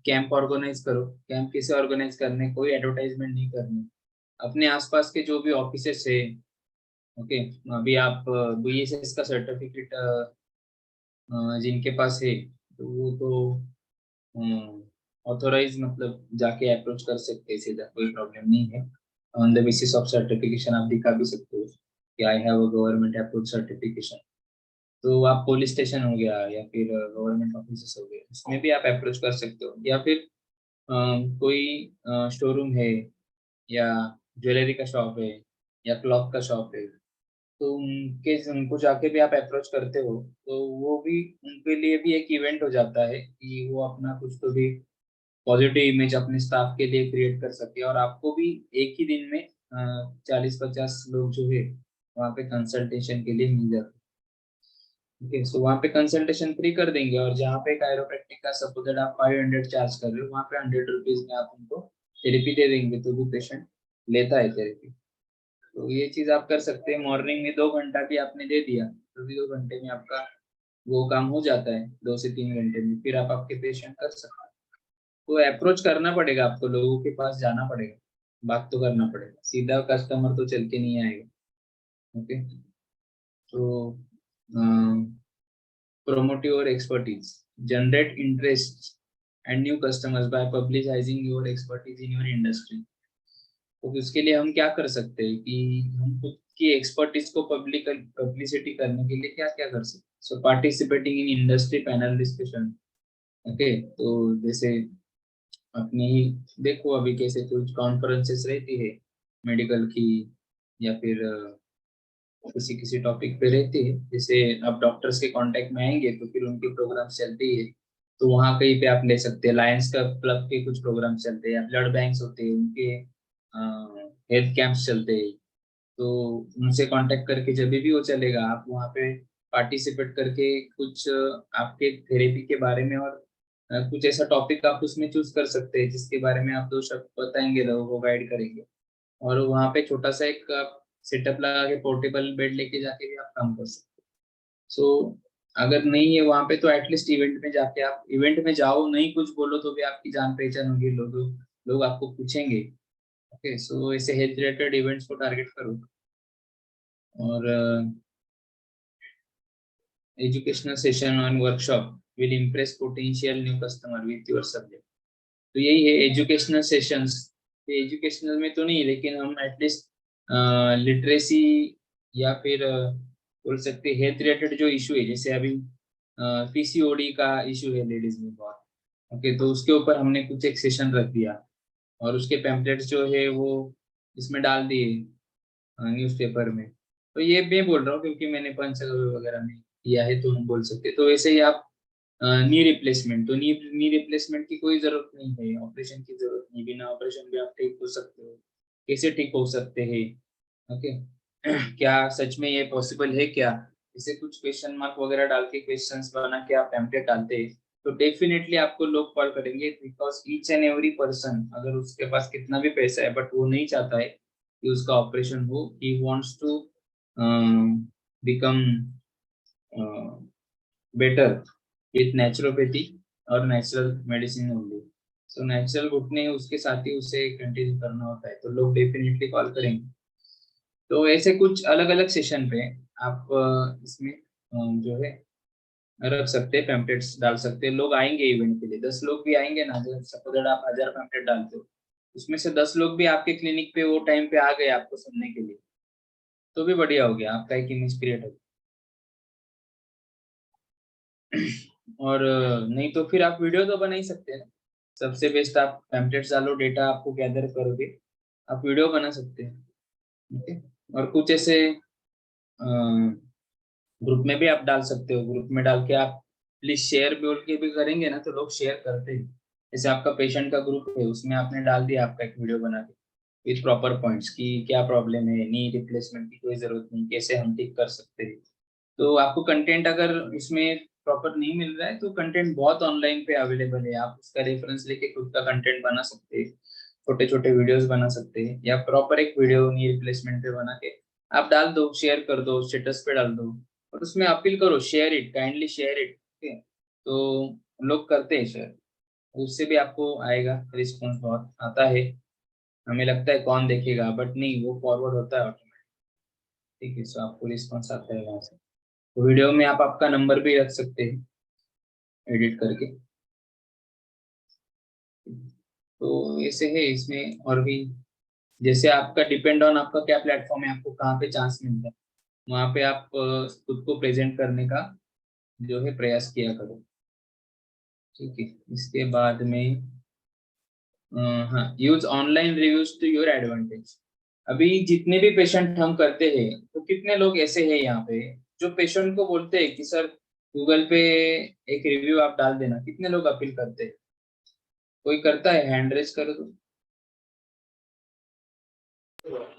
कैंप ऑर्गेनाइज करो. कैंप कैसे ऑर्गेनाइज करने, कोई एडवर्टाइजमेंट नहीं करनी, अपने आसपास के जो भी ऑफिसेस है, ओके, अभी आप BSS का सर्टिफिकेट जिनके पास है तो वो तो ऑथोराइज, मतलब जाके अप्रोच कर सकते हैं सीधा, कोई प्रॉब्लम नहीं है. On the basis of certification आप दिखा भी सकते हो कि I have a government approved certification. तो आप पुलिस स्टेशन हो गया या फिर गवर्नमेंट ऑफिस हो गया, उसमें भी आप अप्रोच कर सकते हो. या फिर कोई शोरूम है या ज्वेलरी का शॉप है या क्लॉथ का शॉप है, तो उनको जाके भी आप अप्रोच करते हो तो वो भी, उनके लिए भी एक इवेंट हो जाता है कि वो अपना कुछ तो भी पॉजिटिव इमेज अपने स्टाफ के लिए क्रिएट कर सके. और आपको भी एक ही दिन में 40-50 लोग जो है वहाँ पे कंसल्टेशन के लिए मिल जाते. ओके, सो वहाँ पे कंसल्टेशन फ्री कर देंगे. और जहाँ पे कायरोप्रैक्टिक का सपोज दैट आप 500 चार्ज कर रहे हो, वहाँ पे 100 रुपीज में आप उनको थेरेपी दे देंगे, तो भी पेशेंट लेता है थेरेपी. तो ये चीज आप कर सकते हैं. मॉर्निंग में 2 घंटा भी आपने दे दिया तो भी 2 घंटे में आपका वो काम हो जाता है, 2 से 3 घंटे में फिर आप आपके पेशेंट कर सकते हैं. तो अप्रोच करना पड़ेगा आपको, लोगों के पास जाना पड़ेगा, बात तो करना पड़ेगा, सीधा कस्टमर तो चल के नहीं आएगा. ओके, तो promote your expertise, generate interest and new customers by publicizing your expertise in your industry. तो उसके लिए हम क्या कर सकते हैं कि हम खुद की एक्सपर्टीज को पब्लिसिटी करने के लिए क्या क्या कर सकते हैं. So participating in industry panel discussion. Okay, तो जैसे अपनी ही देखो अभी कैसे कुछ कॉन्फ्रेंसेस रहती है मेडिकल की या फिर किसी किसी टॉपिक पे रहती है. जैसे आप डॉक्टर्स के कांटेक्ट में आएंगे तो फिर उनकी प्रोग्राम चलती है, तो वहाँ कहीं पे आप ले सकते हैं. लायंस का क्लब के कुछ प्रोग्राम चलते हैं, ब्लड बैंक्स होते हैं, उनके हेल्थ कैंप्स चलते हैं. तो उनसे कांटेक्ट करके जब भी वो चलेगा आप वहाँ पे पार्टिसिपेट करके कुछ आपके थेरेपी के बारे में और कुछ ऐसा टॉपिक आप उसमें चूज कर सकते हैं जिसके बारे में आप 2 शब्द बताएंगे, लोगों को गाइड करेंगे. और वहाँ पे छोटा सा एक सेटअप लगा के पोर्टेबल बेड लेके जाके भी आप काम कर सकते हैं. सो अगर नहीं है वहाँ पे तो एटलीस्ट इवेंट में जाके आप इवेंट में जाओ, नहीं कुछ बोलो तो भी आपकी जान पहचान होगी, लोग आपको पूछेंगे. ओके, सो ऐसे हेल्थ रिलेटेड इवेंट्स को टारगेट करो. और एजुकेशनल सेशन और workshop will impress potential new customer with your subject. तो यही है एजुकेशनल सेशंस. एजुकेशनल में तो नहीं, लेकिन हम एटलीस्ट लिटरेसी या फिर बोल सकते हेल्थ रिलेटेड जो इशू है, जैसे अभी पीसीओडी का इशू है लेडीज में बहुत. ओके, तो उसके ऊपर हमने कुछ एक सेशन रख दिया और उसके पैम्पलेट्स जो है वो इसमें डाल दिए न्यूज़पेपर में. तो ये मैं बोल रहा हूँ क्योंकि मैंने पंचगव्य वगैरह में किया है, तो हम बोल सकते. तो वैसे ही आप नी रिप्लेसमेंट, तो नी रिप्लेसमेंट की कोई जरूरत नहीं है, ऑपरेशन की जरूरत नहीं. बिना ऑपरेशन भी आप ठीक हो सकते हो. कैसे ठीक हो सकते हैं? ओके, क्या सच में ये पॉसिबल है क्या? इसे कुछ क्वेश्चन मार्क वगैरह डाल के क्वेश्चंस बना के आप पैम्पलेट डालते हैं तो डेफिनेटली आपको लोग कॉल करेंगे. Because each and every person, अगर उसके पास कितना भी पैसा है बट वो नहीं चाहता है कि उसका ऑपरेशन हो, he wants to become better with naturopathy और natural medicine only. So natural घुटने उसके साथ ही उसे कंटिन्यू करना होता है, तो लोग डेफिनेटली कॉल करेंगे. तो ऐसे कुछ अलग अलग सेशन पे आप इसमें जो है रख सकते हैं, पैम्पलेट्स डाल सकते हैं. लोग आएंगे इवेंट के लिए, 10 लोग भी आएंगे ना. जब सपोज आप 1000 पैम्पलेट डालते हो, उसमें से 10 लोग भी आपके क्लिनिक पे वो टाइम पे आ गए आपको सुनने के लिए, तो भी बढ़िया हो गया, आपका एक इमेज क्रिएट हो. और नहीं तो फिर आप वीडियो तो बना ही सकते हैं. सबसे बेस्ट आप पैम्पलेट्स डालो, डेटा आपको गैदर करोगे, आप वीडियो बना सकते हैं. ओके, और कुछ ऐसे ग्रुप में भी आप डाल सकते हो. ग्रुप में डाल के आप प्लीज शेयर बोल के भी करेंगे ना तो लोग शेयर करते हैं. जैसे आपका पेशेंट का ग्रुप है, उसमें आपने डाल दिया आपका एक वीडियो बना के विथ प्रॉपर पॉइंट्स की क्या प्रॉब्लम है, नी रिप्लेसमेंट की कोई जरूरत नहीं, कैसे हम ठीक कर सकते हैं. तो आपको कंटेंट अगर इसमें प्रॉपर नहीं मिल रहा है तो कंटेंट बहुत ऑनलाइन पे अवेलेबल है. आप उसका रेफरेंस लेके खुद का कंटेंट बना सकते हैं, छोटे छोटे वीडियोस बना सकते हैं, या प्रॉपर एक वीडियो नी रिप्लेसमेंट पे बना के आप डाल दो, शेयर कर दो, स्टेटस पे डाल दो और उसमें अपील करो share it, kindly share it. तो लोग करते हैं शेयर, उससे भी आपको आएगा रिस्पॉन्स, बहुत आता है. हमें लगता है कौन देखेगा, बट नहीं, वो फॉरवर्ड होता है ऑटोमेटिक. ठीक है, सो आपको रिस्पॉन्स आता है वहां से. तो वीडियो में आप आपका नंबर भी रख सकते हैं एडिट करके. तो ऐसे है इसमें. और भी जैसे आपका डिपेंड ऑन आपका क्या प्लेटफॉर्म है, आपको कहाँ पे चांस मिलता है, वहां पे आप खुद को प्रेजेंट करने का जो है प्रयास किया करो. ठीक है, इसके बाद में हाँ, use online reviews to your advantage. अभी जितने भी पेशेंट हम करते हैं तो कितने लोग ऐसे हैं यहाँ पे जो पेशेंट को बोलते हैं कि सर गूगल पे एक रिव्यू आप डाल देना. कितने लोग अपील करते हैं? कोई करता है? हैंड रेज करो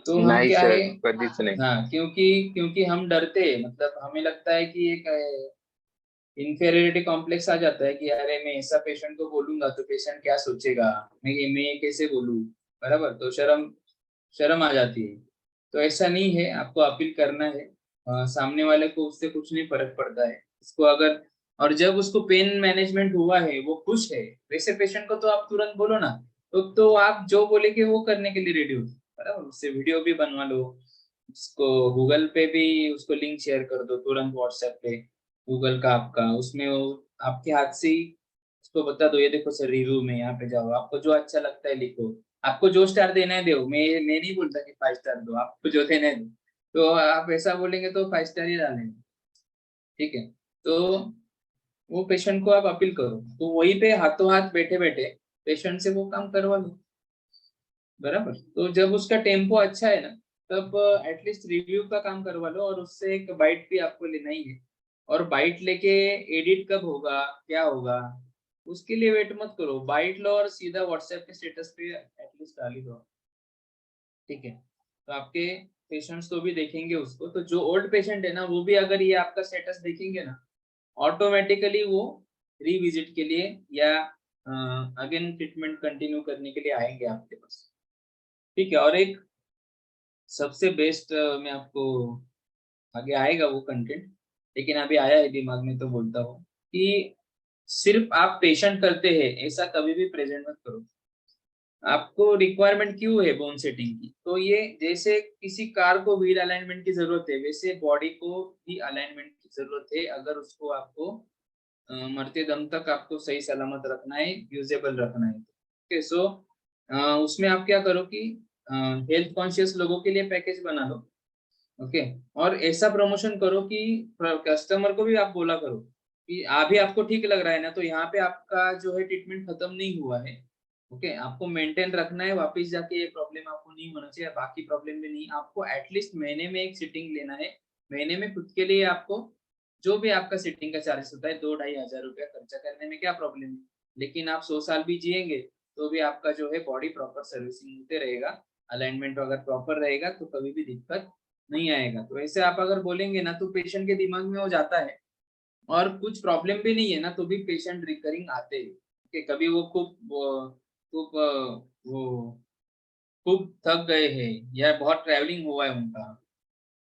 तो हम नहीं क्या सर, है, कधीच नाही. हाँ, क्योंकि हम डरते हैं. मतलब हमें लगता है कि एक इंफेरियोरिटी कॉम्प्लेक्स आ जाता है कि अरे मैं ऐसा पेशेंट को बोलूंगा तो पेशेंट क्या सोचेगा, मैं ये कैसे बोलूं, बराबर. तो शर्म आ जाती है. तो ऐसा नहीं है, आपको अपील करना है. सामने वाले को उससे कुछ नहीं फर्क पड़ता है उसको अगर, और जब उसको पेन मैनेजमेंट हुआ है, वो खुश है, वैसे पेशेंट को तो आप तुरंत बोलो ना, तो आप जो बोलेंगे वो करने के लिए रेडी हो, बराबर. उससे वीडियो भी बनवा लो, उसको गूगल पे भी उसको लिंक शेयर कर दो तुरंत व्हाट्सएप पे, गूगल का आपका, उसमें वो आपके हाथ से ही उसको बता दो, ये देखो सर रिव्यू में यहाँ पे जाओ, आपको जो अच्छा लगता है लिखो, आपको जो स्टार देना है दो, मैं नहीं बोलता कि 5 स्टार दो, आपको जो देना है दो, तो आप ऐसा बोलेंगे तो 5 स्टार ही डालेंगे, ठीक है। तो वो पेशेंट को आप अपील करो, तो वहीं पे हाथों हाथ बैठे बैठे पेशेंट से वो काम करवा लो, बराबर। तो जब उसका टेम्पो अच्छा है ना, तब एटलीस्ट रिव्यू का काम करवा लो, और उससे एक बाइट भी आपको लेना ही है, और बाइट लेके एडिट कब होगा क्या होगा उसके लिए वेट मत करो, बाइट लो और सीधा व्हाट्सएप के स्टेटस पे एटलीस्ट डाल ही दो, ठीक है। तो आपके पेशेंट्स तो भी देखेंगे उसको, तो जो ओल्ड पेशेंट है ना वो भी अगर ये आपका स्टेटस देखेंगे ना, ऑटोमेटिकली वो रिविजिट के लिए या अगेन ट्रीटमेंट कंटिन्यू करने के लिए आएंगे आपके पास, ठीक है। और एक सबसे बेस्ट मैं आपको, आगे आएगा वो कंटेंट, लेकिन अभी आया है दिमाग में तो बोलता हूँ कि सिर्फ आप पेशेंट करते हैं ऐसा कभी भी प्रेजेंट मत करो। आपको रिक्वायरमेंट क्यों है बोन सेटिंग की, तो ये जैसे किसी कार को व्हील अलाइनमेंट की जरूरत है, वैसे बॉडी को भी अलाइनमेंट की जरूरत है, अगर उसको आपको मरते दम तक आपको सही सलामत रखना है, यूजेबल रखना है। ओके, सो उसमें आप क्या करो कि हेल्थ कॉन्शियस लोगों के लिए पैकेज बना लो, ओके। और ऐसा प्रमोशन करो कि कस्टमर को भी आप बोला करो कि अभी आपको ठीक लग रहा है ना, तो यहाँ पे आपका जो है ट्रीटमेंट खत्म नहीं हुआ है, ओके। आपको मेंटेन रखना है, वापस जाके ये प्रॉब्लम आपको नहीं होना चाहिए, बाकी प्रॉब्लम भी नहीं, आपको एटलीस्ट महीने में एक सिटिंग लेना है, महीने में खुद के लिए आपको जो भी आपका सिटिंग का चार्जेस होता है 2-2,500 रुपया खर्चा करने में क्या प्रॉब्लम है, लेकिन आप 100 साल भी जिएंगे तो भी आपका जो है बॉडी प्रॉपर सर्विसिंग होते रहेगा, अलाइनमेंट अगर प्रॉपर रहेगा तो कभी भी दिक्कत नहीं आएगा। तो ऐसे आप अगर बोलेंगे ना तो पेशेंट के दिमाग में हो जाता है, और कुछ प्रॉब्लम भी नहीं है ना तो भी पेशेंट रिकरिंग आते हैं, कि कभी वो खूब थक गए हैं या बहुत ट्रैवलिंग हुआ है उनका,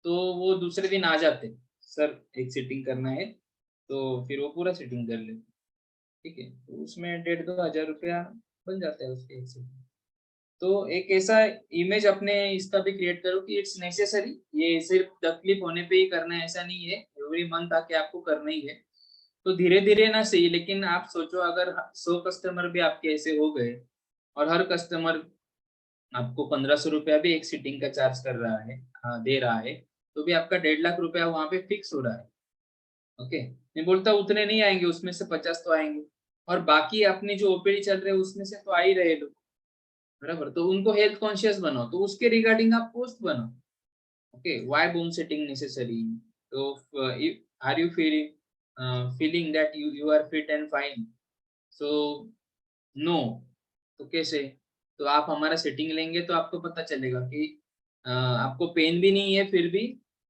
तो वो दूसरे दिन आ जाते, सर एक सीटिंग करना है, तो फिर वो पूरा सीटिंग कर लेते, ठीक है। तो उसमें 1,500-2,000 रुपया बन जाता है उसके एक सीटिंग। तो एक ऐसा इमेज अपने इसका भी क्रिएट करो कि इट्स नेसेसरी, ये सिर्फ तकलीफ होने पे ही करना है ऐसा नहीं है, एवरी मंथ आके आपको करना ही है। तो धीरे धीरे ना सही, लेकिन आप सोचो अगर 100 कस्टमर भी आपके ऐसे हो गए और हर कस्टमर आपको 1,500 रुपया भी एक सीटिंग का चार्ज कर रहा है, दे रहा है, तो भी आपका 1.5 लाख रुपया वहां पे फिक्स हो रहा है, ओके। मैं बोलता उतने नहीं आएंगे, उसमें से 50 तो आएंगे, और बाकी अपनी जो ओपीडी चल रहे हैं उसमें से तो आ ही रहे लोग, बराबर। तो उनको हेल्थ कॉन्शियस बनाओ, तो उसके रिगार्डिंग आप पोस्ट बनाओ, okay. Why bone setting necessary, तो are you feeling that you are fit and fine, so no, तो कैसे, तो आप हमारा सेटिंग लेंगे तो आपको पता चलेगा कि आपको पेन भी नहीं है, फिर भी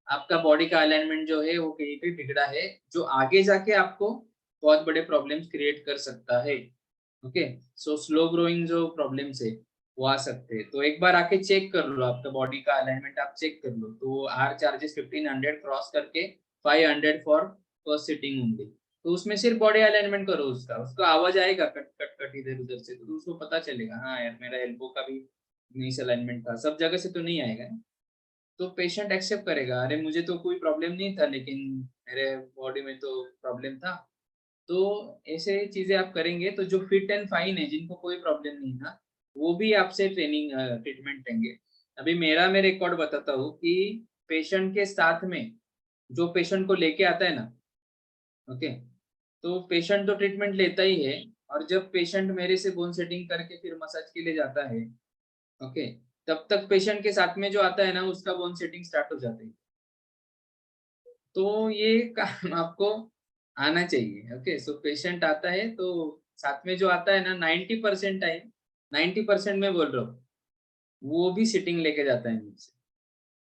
आपका बॉडी का अलाइनमेंट जो है वो कहीं पे बिगड़ा है, जो आगे जाके आपको बहुत बड़े प्रॉब्लम्स क्रिएट कर सकता है, ओके। सो स्लो ग्रोइंग जो प्रॉब्लम्स है वो आ सकते हैं, तो एक बार आके चेक कर लो, आपका बॉडी का अलाइनमेंट आप चेक कर लो, तो आर चार्जेस 1500 क्रॉस करके 500 फॉर फर्स्ट सिटिंग होंगे, तो उसमें सिर्फ बॉडी अलाइनमेंट करो, उसका आवाज आएगा कट कट कट इधर उधर से, तो उसको पता चलेगा हाँ यार मेरा एल्बो का भी मिस अलाइनमेंट था, सब जगह से तो नहीं आएगा, तो पेशेंट एक्सेप्ट करेगा, अरे मुझे तो कोई प्रॉब्लम नहीं था लेकिन मेरे बॉडी में तो प्रॉब्लम था। तो ऐसे चीजें आप करेंगे तो जो फिट एंड फाइन है, जिनको कोई प्रॉब्लम नहीं था, वो भी आपसे ट्रेनिंग ट्रीटमेंट लेंगे। अभी मैं रिकॉर्ड बताता हूँ कि पेशेंट के साथ में जो पेशेंट को लेके आता है ना, ओके, तो पेशेंट तो ट्रीटमेंट लेता ही है, और जब पेशेंट मेरे से बोन सेटिंग करके फिर मसाज के लिए जाता है, ओके, तब तक पेशेंट के साथ में जो आता है ना उसका बोन सेटिंग स्टार्ट हो जाता है, तो ये काम आपको आना चाहिए, ओके। सो पेशेंट आता है तो साथ में जो आता है ना 90% टाइम, 90% में बोल रहा हूँ, वो भी सिटिंग लेके जाता है मुझसे,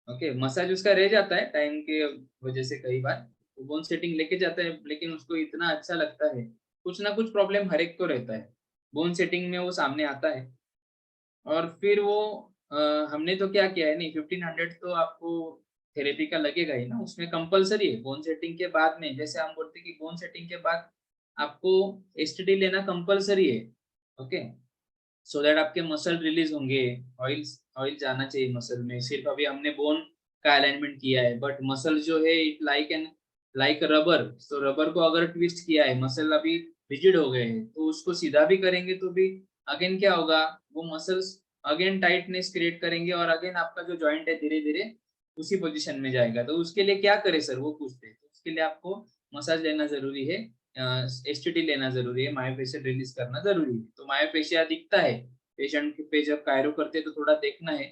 ओके। मसाज उसका रह जाता है टाइम के वजह से, कई बार वो बोन सेटिंग लेके जाता है, लेकिन उसको इतना अच्छा लगता है, कुछ ना कुछ प्रॉब्लम हर एक को रहता है, बोन सेटिंग में वो सामने आता है, और फिर वो हमने तो क्या किया है, नहीं 1500 तो आपको थेरेपी का लगेगा ही ना, उसमें कंपलसरी है बोन सेटिंग के बाद में, जैसे हम बोलते हैं कि बोन सेटिंग के बाद आपको एसटीडी लेना कंपलसरी है, ओके, सो दैट आपके मसल रिलीज होंगे, ऑयल ऑयल जाना चाहिए मसल में, सिर्फ अभी हमने बोन का अलाइनमेंट किया है, बट मसल जो है इट लाइक रबर, तो रबर को अगर ट्विस्ट किया है, मसल अभी रिजिड हो गए हैं, तो उसको सीधा भी करेंगे तो भी अगेन क्या होगा, वो मसल्स अगेन टाइटनेस क्रिएट करेंगे और अगेन आपका जो जॉइंट है धीरे धीरे उसी पोजीशन में जाएगा। तो उसके लिए क्या करे सर, वो पूछते हैं। तो उसके लिए आपको मसाज लेना जरूरी है, एसटीटी लेना जरूरी है, मायोफेशियल रिलीज करना जरूरी है। तो मायोफेशिया दिखता है पेशेंट पे, जब कायरो करते हैं तो थोड़ा देखना है,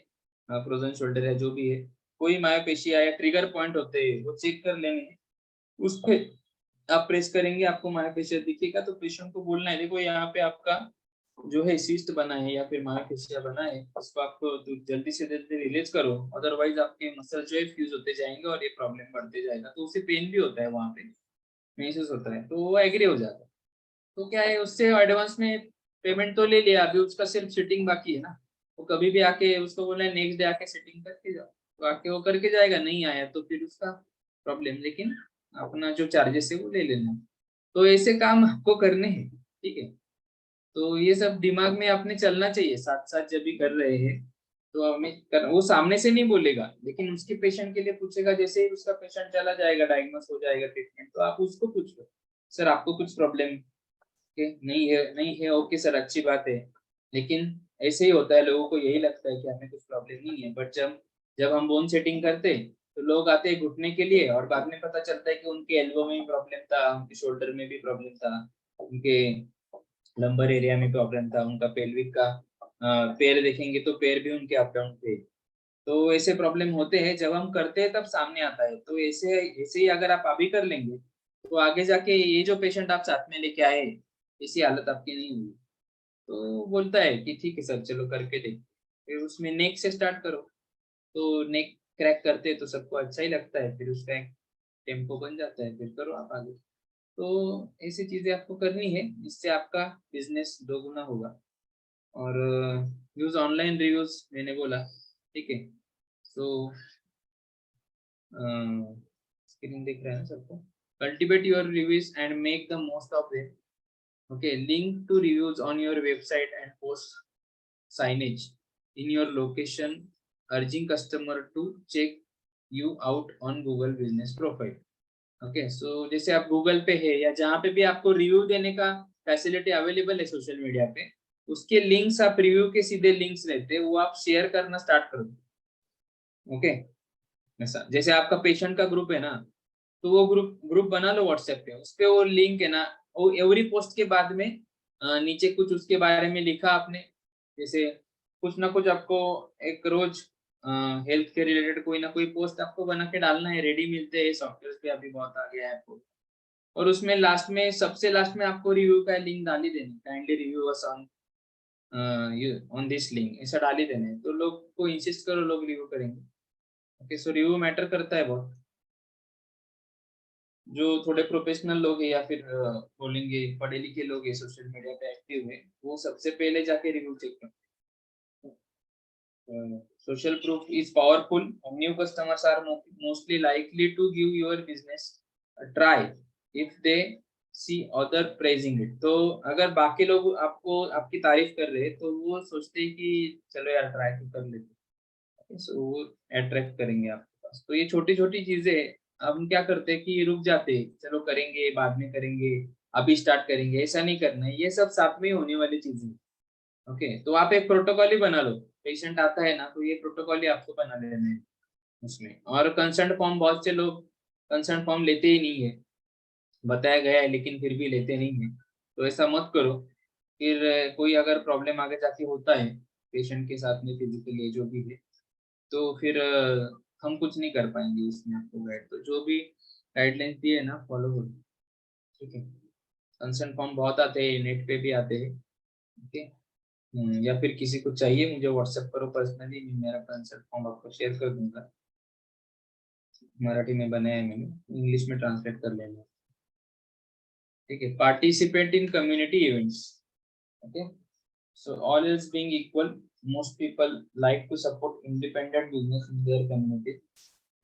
फ्रोजन शोल्डर या जो भी है, कोई मायोपेशिया या ट्रिगर पॉइंट होते हैं वो चेक कर लेने हैं, उस पे आप प्रेस करेंगे, आपको मायोपेशिया दिखेगा तो पेशेंट को बोलना है देखो यहाँ पे आपका जो है सिस्ट बना है या फिर मायोपेशिया बना है, उसको आपको जल्दी से जल्दी रिलीज करो, अदरवाइज आपके मसल जो है फ्यूज होते जाएंगे और ये प्रॉब्लम बढ़ते जाएगा। तो उसे पेन भी होता है, वहां पे महसूस होता है, तो वो एग्री हो जाता है। तो क्या है, उससे एडवांस में पेमेंट तो ले लिया, अभी उसका सिर्फ सिटिंग बाकी है ना, वो कभी भी आके उसको बोला नेक्स्ट डे आके सिटिंग करके जाओ, तो आके वो करके जाएगा, नहीं आया तो फिर उसका प्रॉब्लम, लेकिन अपना जो चार्जेस है वो ले लेना। तो ऐसे काम आपको करने हैं, ठीक है। तो ये सब दिमाग में आपने चलना चाहिए साथ साथ जब भी कर रहे हैं, तो हमें वो सामने से नहीं बोलेगा, लेकिन उसके पेशेंट के लिए पूछेगा, जैसे ही उसका पेशेंट चला जाएगा, डायग्नोस हो जाएगा ट्रीटमेंट, तो आप उसको पूछो सर आपको कुछ प्रॉब्लम नहीं है, नहीं है, ओके सर अच्छी बात है, लेकिन ऐसे ही होता है, लोगों को यही लगता है कि हमें कुछ प्रॉब्लम नहीं है, बट जब जब हम बोन सेटिंग करते तो लोग आते हैं घुटने के लिए और बाद में पता चलता है कि उनके एल्बो में भी प्रॉब्लम था, उनके शोल्डर में भी प्रॉब्लम था, उनके लंबर एरिया में प्रॉब्लम था, उनका पेल्विक का पैर देखेंगे तो पैर भी उनके अप डाउन थे। तो ऐसे प्रॉब्लम होते हैं, जब हम करते हैं तब सामने आता है। तो ऐसे ऐसे ही अगर आप अभी कर लेंगे तो आगे जाके ये जो पेशेंट आप साथ में लेके आए, ऐसी हालत आपकी नहीं हुई। तो बोलता है कि ठीक है सर चलो करके देख, फिर उसमें नेक से स्टार्ट करो, तो नेक क्रैक करते हैं तो सबको अच्छा ही लगता है, फिर उसका एक टेम्पो बन जाता है, फिर करो आप आगे। तो ऐसी चीजें आपको करनी है, इससे आपका बिजनेस दोगुना होगा। और यूज ऑनलाइन रिव्यूज मैंने बोला, ठीक है। सो स्क्रीन दिख रहा है ना सबको, cultivate your reviews and make the most of them. Okay, link to reviews on your website and post signage in your location, urging customer to check you out on Google Business Profile. Okay, so जैसे आप Google पे है या जहाँ पे भी आपको review देने का फैसिलिटी अवेलेबल है सोशल मीडिया पे, उसके लिंक्स, आप रिव्यू के सीधे लिंक्स रहते हैं, वो आप शेयर करना स्टार्ट कर दो। ओके, ऐसा जैसे आपका पेशेंट का ग्रुप है ना, तो वो ग्रुप बना लो व्हाट्सएप पे, उस पे वो लिंक है ना, वो एवरी पोस्ट के बाद में नीचे कुछ उसके बारे में लिखा आपने, जैसे कुछ ना कुछ आपको एक रोज हेल्थ के रिलेटेड कोई ना कोई पोस्ट आपको बना के डालना है, रेडी मिलते हैं सॉफ्टवेयर पे, अभी बहुत आ गया है आपको। और उसमें लास्ट में, सबसे लास्ट में आपको रिव्यू का लिंक डाल ही देना, kindly review us on this link, ऐसा डाल ही देना है, तो लोग को इंसिस्ट करो, लोग रिव्यू करेंगे। ओके, सो रिव्यू मैटर करता है बहुत। जो थोड़े प्रोफेशनल लोग हैं या फिर बोलेंगे पढ़े लिखे लोग हैं, सोशल मीडिया पे एक्टिव है, वो सबसे पहले जाके रिव्यू चेक करते हैं। Social proof is powerful, new customers are mostly likely to give your business try if they see other praising it. तो अगर बाकी लोग आपको आपकी तारीफ कर रहे हैं तो वो सोचते हैं कि चलो यार ट्राई तो कर लेते, सो वो अट्रैक्ट करेंगे आपके पास। तो ये छोटी छोटी चीजें हम क्या करते हैं कि रुक जाते हैं, चलो करेंगे बाद में करेंगे, अभी स्टार्ट करेंगे, ऐसा नहीं करना है, ये सब साथ में ही होने वाली चीजें। ओके, तो आप एक प्रोटोकॉल ही बना लो, पेशेंट आता है ना, तो ये प्रोटोकॉल ही आपको बना लेना है उसमें। और कंसर्न फॉर्म, बहुत से लोग कंसर्न फॉर्म लेते ही नहीं है, बताया गया है लेकिन फिर भी लेते नहीं है, तो ऐसा मत करो। फिर कोई अगर प्रॉब्लम आगे जाके होता है पेशेंट के साथ में, फिजिकली जो भी है, तो फिर हम कुछ नहीं कर पाएंगे उसमें आपको गाइड। तो जो भी गाइडलाइंस दिए है ना, फॉलो करो, ठीक है। कंसर्न फॉर्म बहुत आते हैं, नेट पे भी आते हैं, ओके। या फिर किसी को चाहिए मुझे व्हाट्सएप करो पर्सनली, मैं मेरा कंसर्न फॉर्म आपको शेयर कर दूंगा, मराठी में बनाया है मैंने, इंग्लिश में ट्रांसलेट कर लेना, ठीक है। Participate in community events, okay. So all else being equal, most people like to support independent business in their community.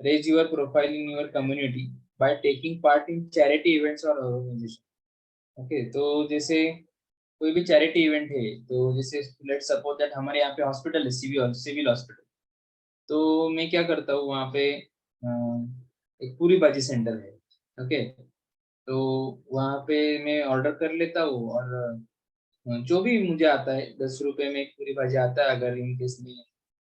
Raise your profile in your community by taking part in charity events or organization. Okay, तो जैसे कोई भी charity event है, तो जैसे let's suppose that हमारे यहाँ पे हॉस्पिटल है, सिविल हॉस्पिटल, तो मैं क्या करता हूँ वहाँ पे एक पूरी भाजी सेंटर है, ओके। तो वहाँ पे मैं ऑर्डर कर लेता हूँ और जो भी मुझे आता है 10 रुपए में एक पूरी भाजी आता है। अगर इन केस में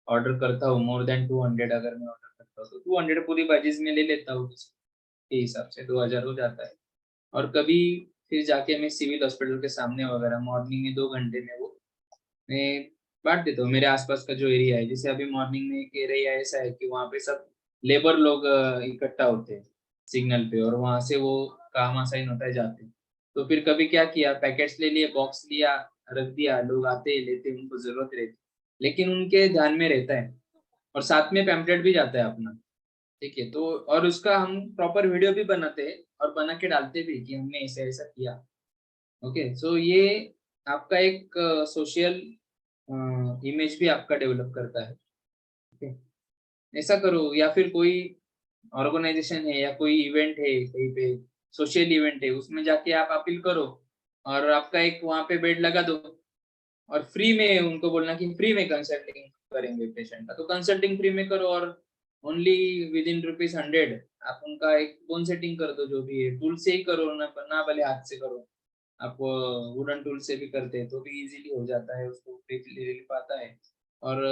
ऑर्डर करता हूँ मोर देन 200, अगर मैं ऑर्डर करता हूँ तो 200 पूरी भाजीज में ले लेता हूँ, के हिसाब से 2000 हो जाता है। और कभी फिर जाके मैं सिविल हॉस्पिटल के सामने वगैरह मॉर्निंग में 2 घंटे में वो मैं बांट देता हूँ। मेरे आसपास का जो एरिया है, जैसे अभी मॉर्निंग में एक एरिया ऐसा है कि वहाँ पे सब लेबर लोग इकट्ठा होते हैं सिग्नल पे, और वहां से वो काम आसाइन होता है जाते हैं। तो फिर कभी क्या किया, पैकेट्स ले लिए, बॉक्स लिया, रख दिया, लोग आते हैं लेते हैं, उनको जरूरत रहती, लेकिन उनके ध्यान में रहता है। और साथ में पैम्पलेट भी जाता है अपना, ठीक है। तो और उसका हम प्रॉपर वीडियो भी बनाते हैं और बना के डालते भी कि हमने ऐसा ऐसा किया, ओके। सो ये आपका एक सोशल इमेज भी आपका डेवलप करता है, ओके। ऐसा करो, या फिर कोई ऑर्गेनाइजेशन है या कोई इवेंट है कहीं पे, सोशल इवेंट है, उसमें जाके आप अपील करो और आपका एक वहां पे बेड लगा दो, और फ्री में उनको बोलना कि फ्री में कंसल्टिंग करेंगे पेशेंट का, तो कंसल्टिंग फ्री में करो। और ओनली विद इन ₹100 आप उनका एक बोन सेटिंग कर दो, जो भी है टूल से ही करो ना भले हाथ से करो। आप वुडन टूल से भी करते हैं तो भी इजीली हो जाता है, उसको रिलीफ आता है और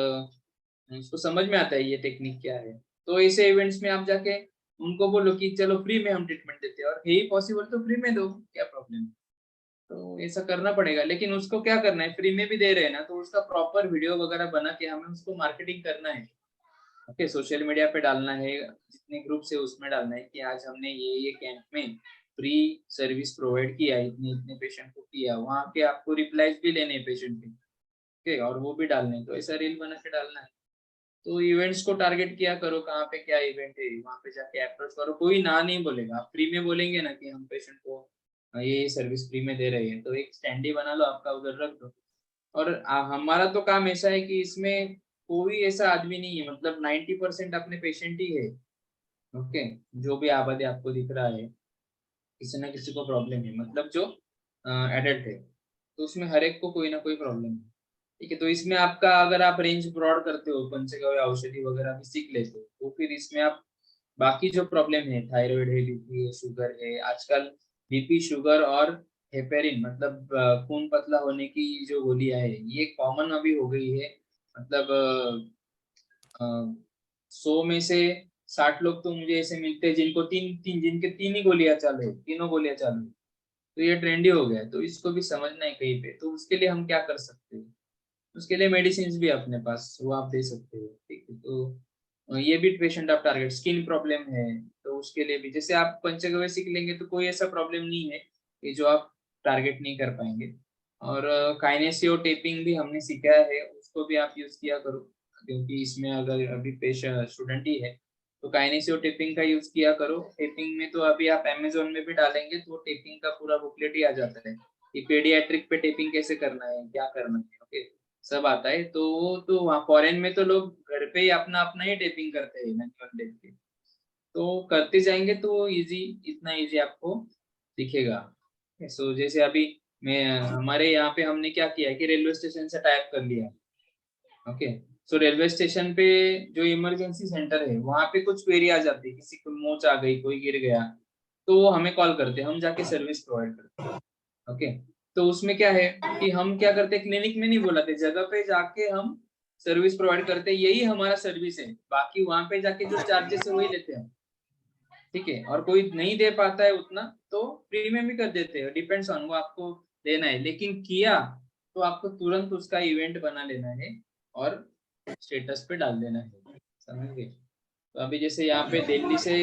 उसको समझ में आता है ये टेक्निक क्या है। तो ऐसे इवेंट्स में आप जाके उनको बोलो कि चलो फ्री में हम ट्रीटमेंट देते हैं, और है ही पॉसिबल तो फ्री में दो, क्या प्रॉब्लम है। तो ऐसा करना पड़ेगा, लेकिन उसको क्या करना है, फ्री में भी दे रहे हैं ना, तो उसका प्रॉपर वीडियो वगैरह बना के हमें उसको मार्केटिंग करना है, ओके। सोशल मीडिया पे डालना है, जितने ग्रुप से उसमें डालना है कि आज हमने ये कैंप में फ्री सर्विस प्रोवाइड किया, इतने इतने पेशेंट को किया। वहाँ पे आपको रिप्लाईज भी लेने हैं पेशेंट के, ओके, और वो भी डालने हैं। तो ऐसा रील बना के डालना है। तो इवेंट्स को टारगेट किया करो, कहाँ पे क्या इवेंट है, वहाँ पे जाके अप्रोच करो, कोई ना नहीं बोलेगा। आप फ्री में बोलेंगे ना कि हम पेशेंट को ये सर्विस फ्री में दे रहे हैं, तो एक स्टैंड ही बना लो आपका, उधर रख दो। और हमारा तो काम ऐसा है कि इसमें कोई ऐसा आदमी नहीं है, मतलब 90% अपने पेशेंट ही है, ओके। जो भी आबादी आपको दिख रहा है, किसी ना किसी को प्रॉब्लम है, मतलब जो एडल्ट है, तो उसमें हर एक को कोई ना कोई प्रॉब्लम है, ठीक है। तो इसमें आपका अगर आप रेंज ब्रॉड करते हो, पंचगव्य औषधि वगैरह भी सीख लेते हो, तो फिर इसमें आप बाकी जो प्रॉब्लम है, थायराइड है, बीपी है, शुगर है, आजकल बीपी, शुगर और हेपेरिन, मतलब खून पतला होने की जो गोलियां है, ये कॉमन अभी हो गई है। मतलब 100 में से 60 लोग तो मुझे ऐसे मिलते हैं जिनको जिनके 3 ही गोलियां चालू है, तीनों गोलियां चालू है। तो ये ट्रेंडी हो गया है, तो इसको भी समझना है कहीं पे। तो उसके लिए हम क्या कर सकते हैं, उसके लिए मेडिसिन भी अपने पास, वो आप दे सकते हो, ठीक है। तो ये भी पेशेंट आप टारगेट, स्किन प्रॉब्लम है तो उसके लिए भी, जैसे आप पंचगव्य सीख लेंगे तो कोई ऐसा प्रॉब्लम नहीं है कि जो आप टारगेट नहीं कर पाएंगे। और काइनेसियो टेपिंग भी हमने सीखा है, उसको भी आप यूज किया करो, क्योंकि इसमें अगर अभी पेशेंट स्टूडेंट ही है तो काइनेसियो टेपिंग का यूज किया करो। टेपिंग में तो अभी आप अमेजोन में भी डालेंगे तो टेपिंग का पूरा बुकलेट ही आ जाता है कि पेडियाट्रिक पे टेपिंग कैसे करना है, क्या करना है, ओके, सब आता है। तो वो तो वहाँ फॉरेन में तो लोग घर पे ही अपना अपना ही टेपिंग करते हैं मैनुअल लेग के, तो करते जाएंगे तो इजी, इतना इजी आपको दिखेगा। सो जैसे अभी मैं हमारे यहाँ पे हमने क्या किया है कि रेलवे स्टेशन से टाइप कर लिया, ओके। सो रेलवे स्टेशन पे जो इमरजेंसी सेंटर है वहाँ पे कुछ क्वेरी आ जाती है, किसी को मोच आ गई, कोई गिर गया, तो वो हमें कॉल करते हैं, हम जाके सर्विस प्रोवाइड करते हैं, ओके। तो उसमें क्या है कि हम क्या करते हैं, क्लिनिक में नहीं बुलाते, जगह पे जाके हम सर्विस प्रोवाइड करते हैं, यही हमारा सर्विस है। बाकी वहां पे जाके जो चार्जेस है वही लेते हैं, ठीक है। और कोई नहीं दे पाता है उतना तो फ्री में भी कर देते हैं, डिपेंड्स ऑन वो आपको देना है। लेकिन किया तो आपको तुरंत उसका इवेंट बना लेना है और स्टेटस पे डाल देना है, समझ गए। तो अभी जैसे यहाँ पे दिल्ली से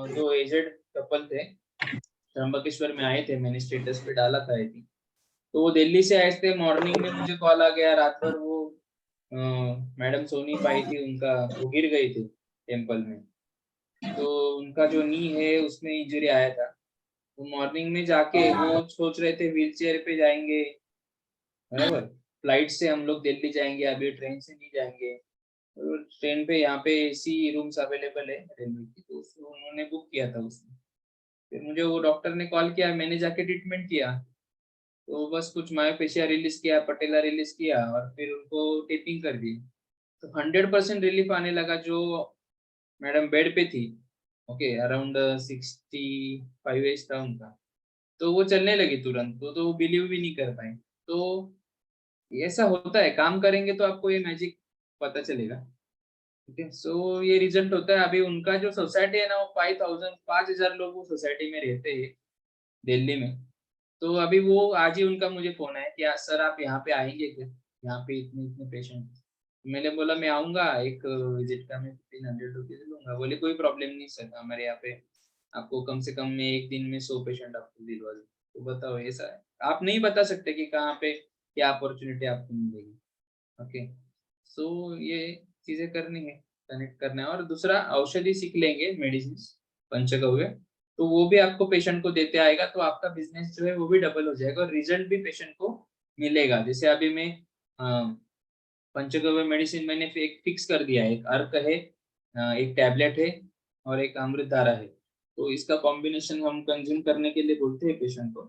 2 एजेड कपल थे, त्र्यंबकेश्वर में आए थे, मैंने स्टेटस पे डाला था आई थिंक। तो वो दिल्ली से आए थे, मॉर्निंग में मुझे कॉल आ गया, रात भर वो मैडम सोनी पाई थी, उनका वो गिर गई थी टेम्पल में, तो उनका जो नी है उसमें इंजरी आया था। तो मॉर्निंग में जाके वो सोच रहे थे व्हील चेयर पे जाएंगे, बराबर, फ्लाइट से हम लोग दिल्ली जाएंगे, अभी ट्रेन से नहीं जाएंगे। तो ट्रेन पे यहाँ पे एसी रूम्स अवेलेबल है रेलवे की, तो उन्होंने बुक किया था उसमें। फिर मुझे वो डॉक्टर ने कॉल किया, मैंने जाके ट्रीटमेंट किया, तो बस कुछ मायोपेशिया रिलीज किया, पटेला रिलीज किया और फिर उनको टेपिंग कर दी। तो 100% रिलीफ आने लगा जो मैडम बेड पे थी, ओके, अराउंड 65 एज था उनका, तो वो चलने लगी तुरंत, तो वो बिलीव भी नहीं कर पाए। तो ऐसा होता है, काम करेंगे तो आपको ये मैजिक पता चलेगा। ठीक है, सो ये रिजल्ट होता है। अभी उनका जो सोसाइटी है ना, वो 5,000 लोग वो सोसाइटी में रहते हैं दिल्ली में। तो अभी वो आज ही उनका मुझे फोन आया कि सर आप यहाँ पे आएंगे क्या, यहाँ पे इतने इतने पेशेंट। मैंने बोला मैं आऊंगा, एक विजिट का मैं 1500 रुपीज लूंगा। बोले कोई प्रॉब्लम नहीं सर, हमारे यहाँ पे आपको कम से कम मैं एक दिन में 100 पेशेंट आपको दिलवा दूँ। तो बताओ, ऐसा है, आप नहीं बता सकते कि कहाँ पे क्या अपॉर्चुनिटी आपको मिलेगी। ओके, सो ये चीजें करनी है, कनेक्ट करना है। और दूसरा, औषधि सीख लेंगे, मेडिसिन, पंचगव्य, तो वो भी आपको पेशेंट को देते आएगा, तो आपका बिजनेस जो है वो भी डबल हो जाएगा और रिजल्ट भी पेशेंट को मिलेगा। जैसे अभी मैं पंचगव्य मेडिसिन मैंने एक फिक्स कर दिया है, एक अर्क है, एक टैबलेट है और एक अमृतधारा है। तो इसका कॉम्बिनेशन हम कंज्यूम करने के लिए बोलते हैं पेशेंट को।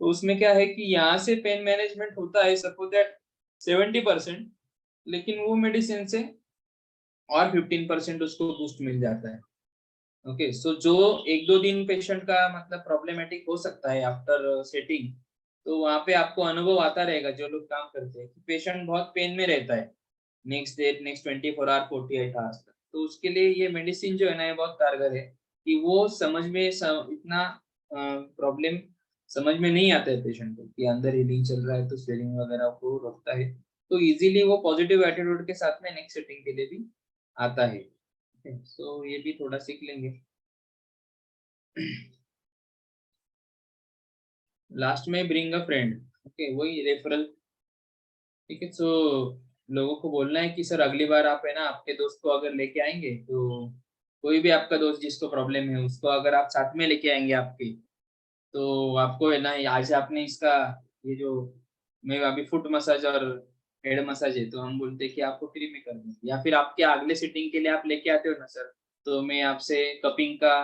तो उसमें क्या है कि यहाँ से पेन मैनेजमेंट होता है सपोज दैट 70%, लेकिन वो मेडिसिन से और 15% उसको बूस्ट मिल जाता है। ओके, सो जो 1-2 दिन पेशेंट का मतलब प्रॉब्लमेटिक हो सकता है आफ्टर सेटिंग, तो वहां पे आपको अनुभव आता रहेगा जो लोग काम करते हैं कि पेशेंट बहुत पेन में रहता है नेक्स्ट 24 आवर 48 आवर्स तक। तो उसके लिए ये मेडिसिन जो है ना, ये बहुत कारगर है कि वो समझ में इतना प्रॉब्लम समझ में नहीं आता है पेशेंट को कि अंदर हीलिंग चल रहा है, तो स्वेलिंग वगैरह को रोकता है। तो इजीली वो पॉजिटिव एटीट्यूड के साथ में नेक्स्ट सेटिंग के लिए भी आता है। सो ये भी थोड़ा सीख लेंगे। लास्ट में ब्रिंग अ फ्रेंड, ओके, वही रेफरल। ठीक है, सो लोगों को बोलना है कि सर अगली बार आप है ना आपके दोस्त को अगर लेके आएंगे, तो कोई भी आपका दोस्त जिसको प्रॉब्लम है उसको अगर आप साथ में लेके आएंगे आपके, तो आपको है ना, आज आपने इसका ये जो मैं अभी फुट मसाज और हेड मसाज है, तो हम बोलते हैं कि आपको फ्री में कर देंगे। या फिर आपके अगले सिटिंग के लिए आप लेके आते हो ना सर, तो मैं आपसे कपिंग का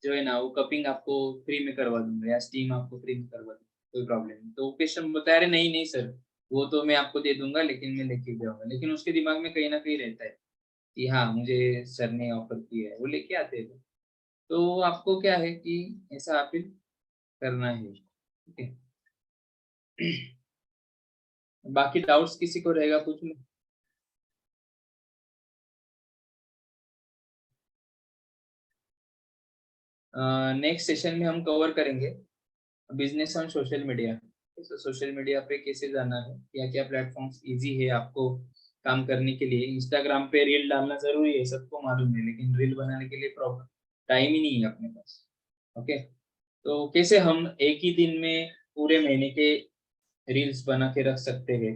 जो है ना, वो कपिंग आपको फ्री में करवा दूंगा या स्टीम आपको फ्री में करवा दूंगा, कोई प्रॉब्लम नहीं। तो पेशेंट बता रहे नहीं नहीं सर, वो तो मैं आपको दे दूंगा लेकिन मैं लेके जाऊंगा, लेकिन उसके दिमाग में कहीं ना कहीं रहता है कि हाँ मुझे सर ने ऑफर किया है, वो लेके आते हैं। तो आपको क्या है कि ऐसा अपील करना है। ठीक है, बाकी डाउट्स किसी को रहेगा पूछ लो। नेक्स्ट सेशन में हम कवर करेंगे business on social media. Social media पे कैसे जाना है, क्या क्या प्लेटफॉर्म्स इजी है आपको काम करने के लिए। इंस्टाग्राम पे रील डालना जरूरी है, सबको मालूम है, लेकिन रील बनाने के लिए प्रॉब्लम टाइम ही नहीं है अपने पास। ओके, तो कैसे हम एक ही दिन में पूरे महीने के रील्स बना के रख सकते हैं।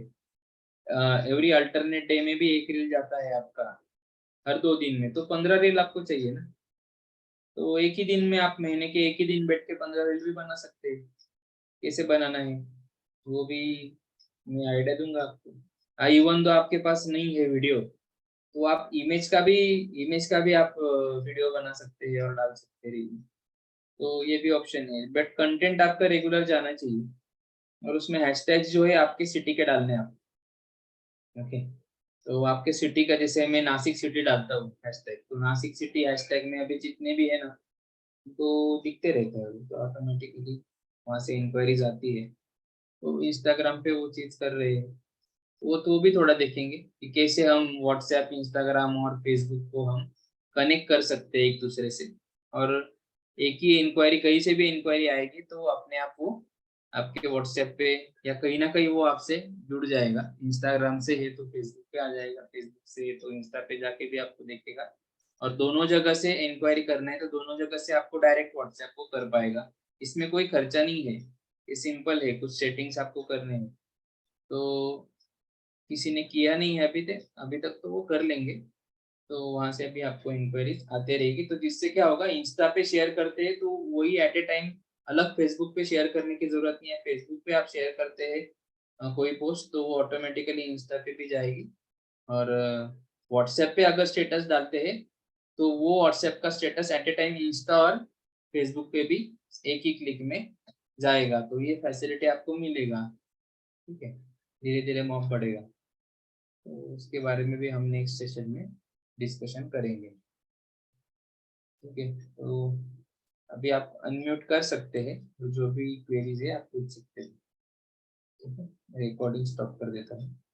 एवरी अल्टरनेट डे में भी एक रील जाता है आपका, हर 2 दिन में, तो 15 रील आपको चाहिए ना। तो एक ही दिन में आप महीने के एक ही दिन बैठ के 15 रील भी बना सकते हैं। कैसे बनाना है वो भी मैं आइडिया दूंगा आपको। इवन तो आपके पास नहीं है वीडियो, तो आप इमेज का भी आप वीडियो बना सकते हैं और डाल सकते हैं रील में। तो ये भी ऑप्शन है, बट कंटेंट आपका रेगुलर जाना चाहिए और उसमें हैशटैग जो है आपकी सिटी के डालने हैं आप। ओके, तो आपके सिटी का, जैसे मैं नासिक सिटी डालता हूँ हैशटैग, तो नासिक सिटी हैशटैग में अभी जितने भी है ना, तो दिखते रहते हैं, तो ऑटोमेटिकली वहां से इंक्वायरीज आती है। तो इंस्टाग्राम पे वो चीज कर रहे हैं, वो तो भी थोड़ा देखेंगे कि कैसे हम व्हाट्सएप, इंस्टाग्राम और फेसबुक को हम कनेक्ट कर सकते हैं एक दूसरे से। और एक ही इंक्वायरी, कहीं से भी इंक्वायरी आएगी तो अपने आप वो आपके व्हाट्सएप पे या कहीं ना कहीं वो आपसे जुड़ जाएगा। इंस्टाग्राम से है तो फेसबुक पे आ जाएगा, फेसबुक से है तो इंस्टा पे जाके भी आपको देखेगा। और दोनों जगह से इंक्वायरी करना है तो दोनों जगह से आपको डायरेक्ट व्हाट्सएप को कर पाएगा। इसमें कोई खर्चा नहीं है, ये सिंपल है, कुछ सेटिंग्स आपको करने हैं। तो किसी ने किया नहीं है अभी तक तो वो कर लेंगे। तो वहां से भी आपको इंक्वायरीज आते रहेगी, तो जिससे क्या होगा, इंस्टा पे शेयर करते हैं तो वही एट ए टाइम अलग फेसबुक पे शेयर करने की जरूरत नहीं है। फेसबुक पे आप शेयर करते हैं कोई पोस्ट, तो वो ऑटोमेटिकली इंस्टा पे भी जाएगी। और व्हाट्सएप पे अगर स्टेटस डालते हैं तो वो व्हाट्सएप का status at A time Insta और फेसबुक पे भी एक ही क्लिक में जाएगा। तो ये फैसिलिटी आपको मिलेगा। ठीक है, धीरे धीरे मॉप बढ़ेगा। तो उसके बारे में भी हम नेक्स्ट सेशन में डिस्कशन करेंगे। ठीक है, तो अभी आप अनम्यूट कर सकते हैं, तो जो भी क्वेरीज है आप पूछ सकते हैं। ठीक है, रिकॉर्डिंग स्टॉप कर देता हूँ।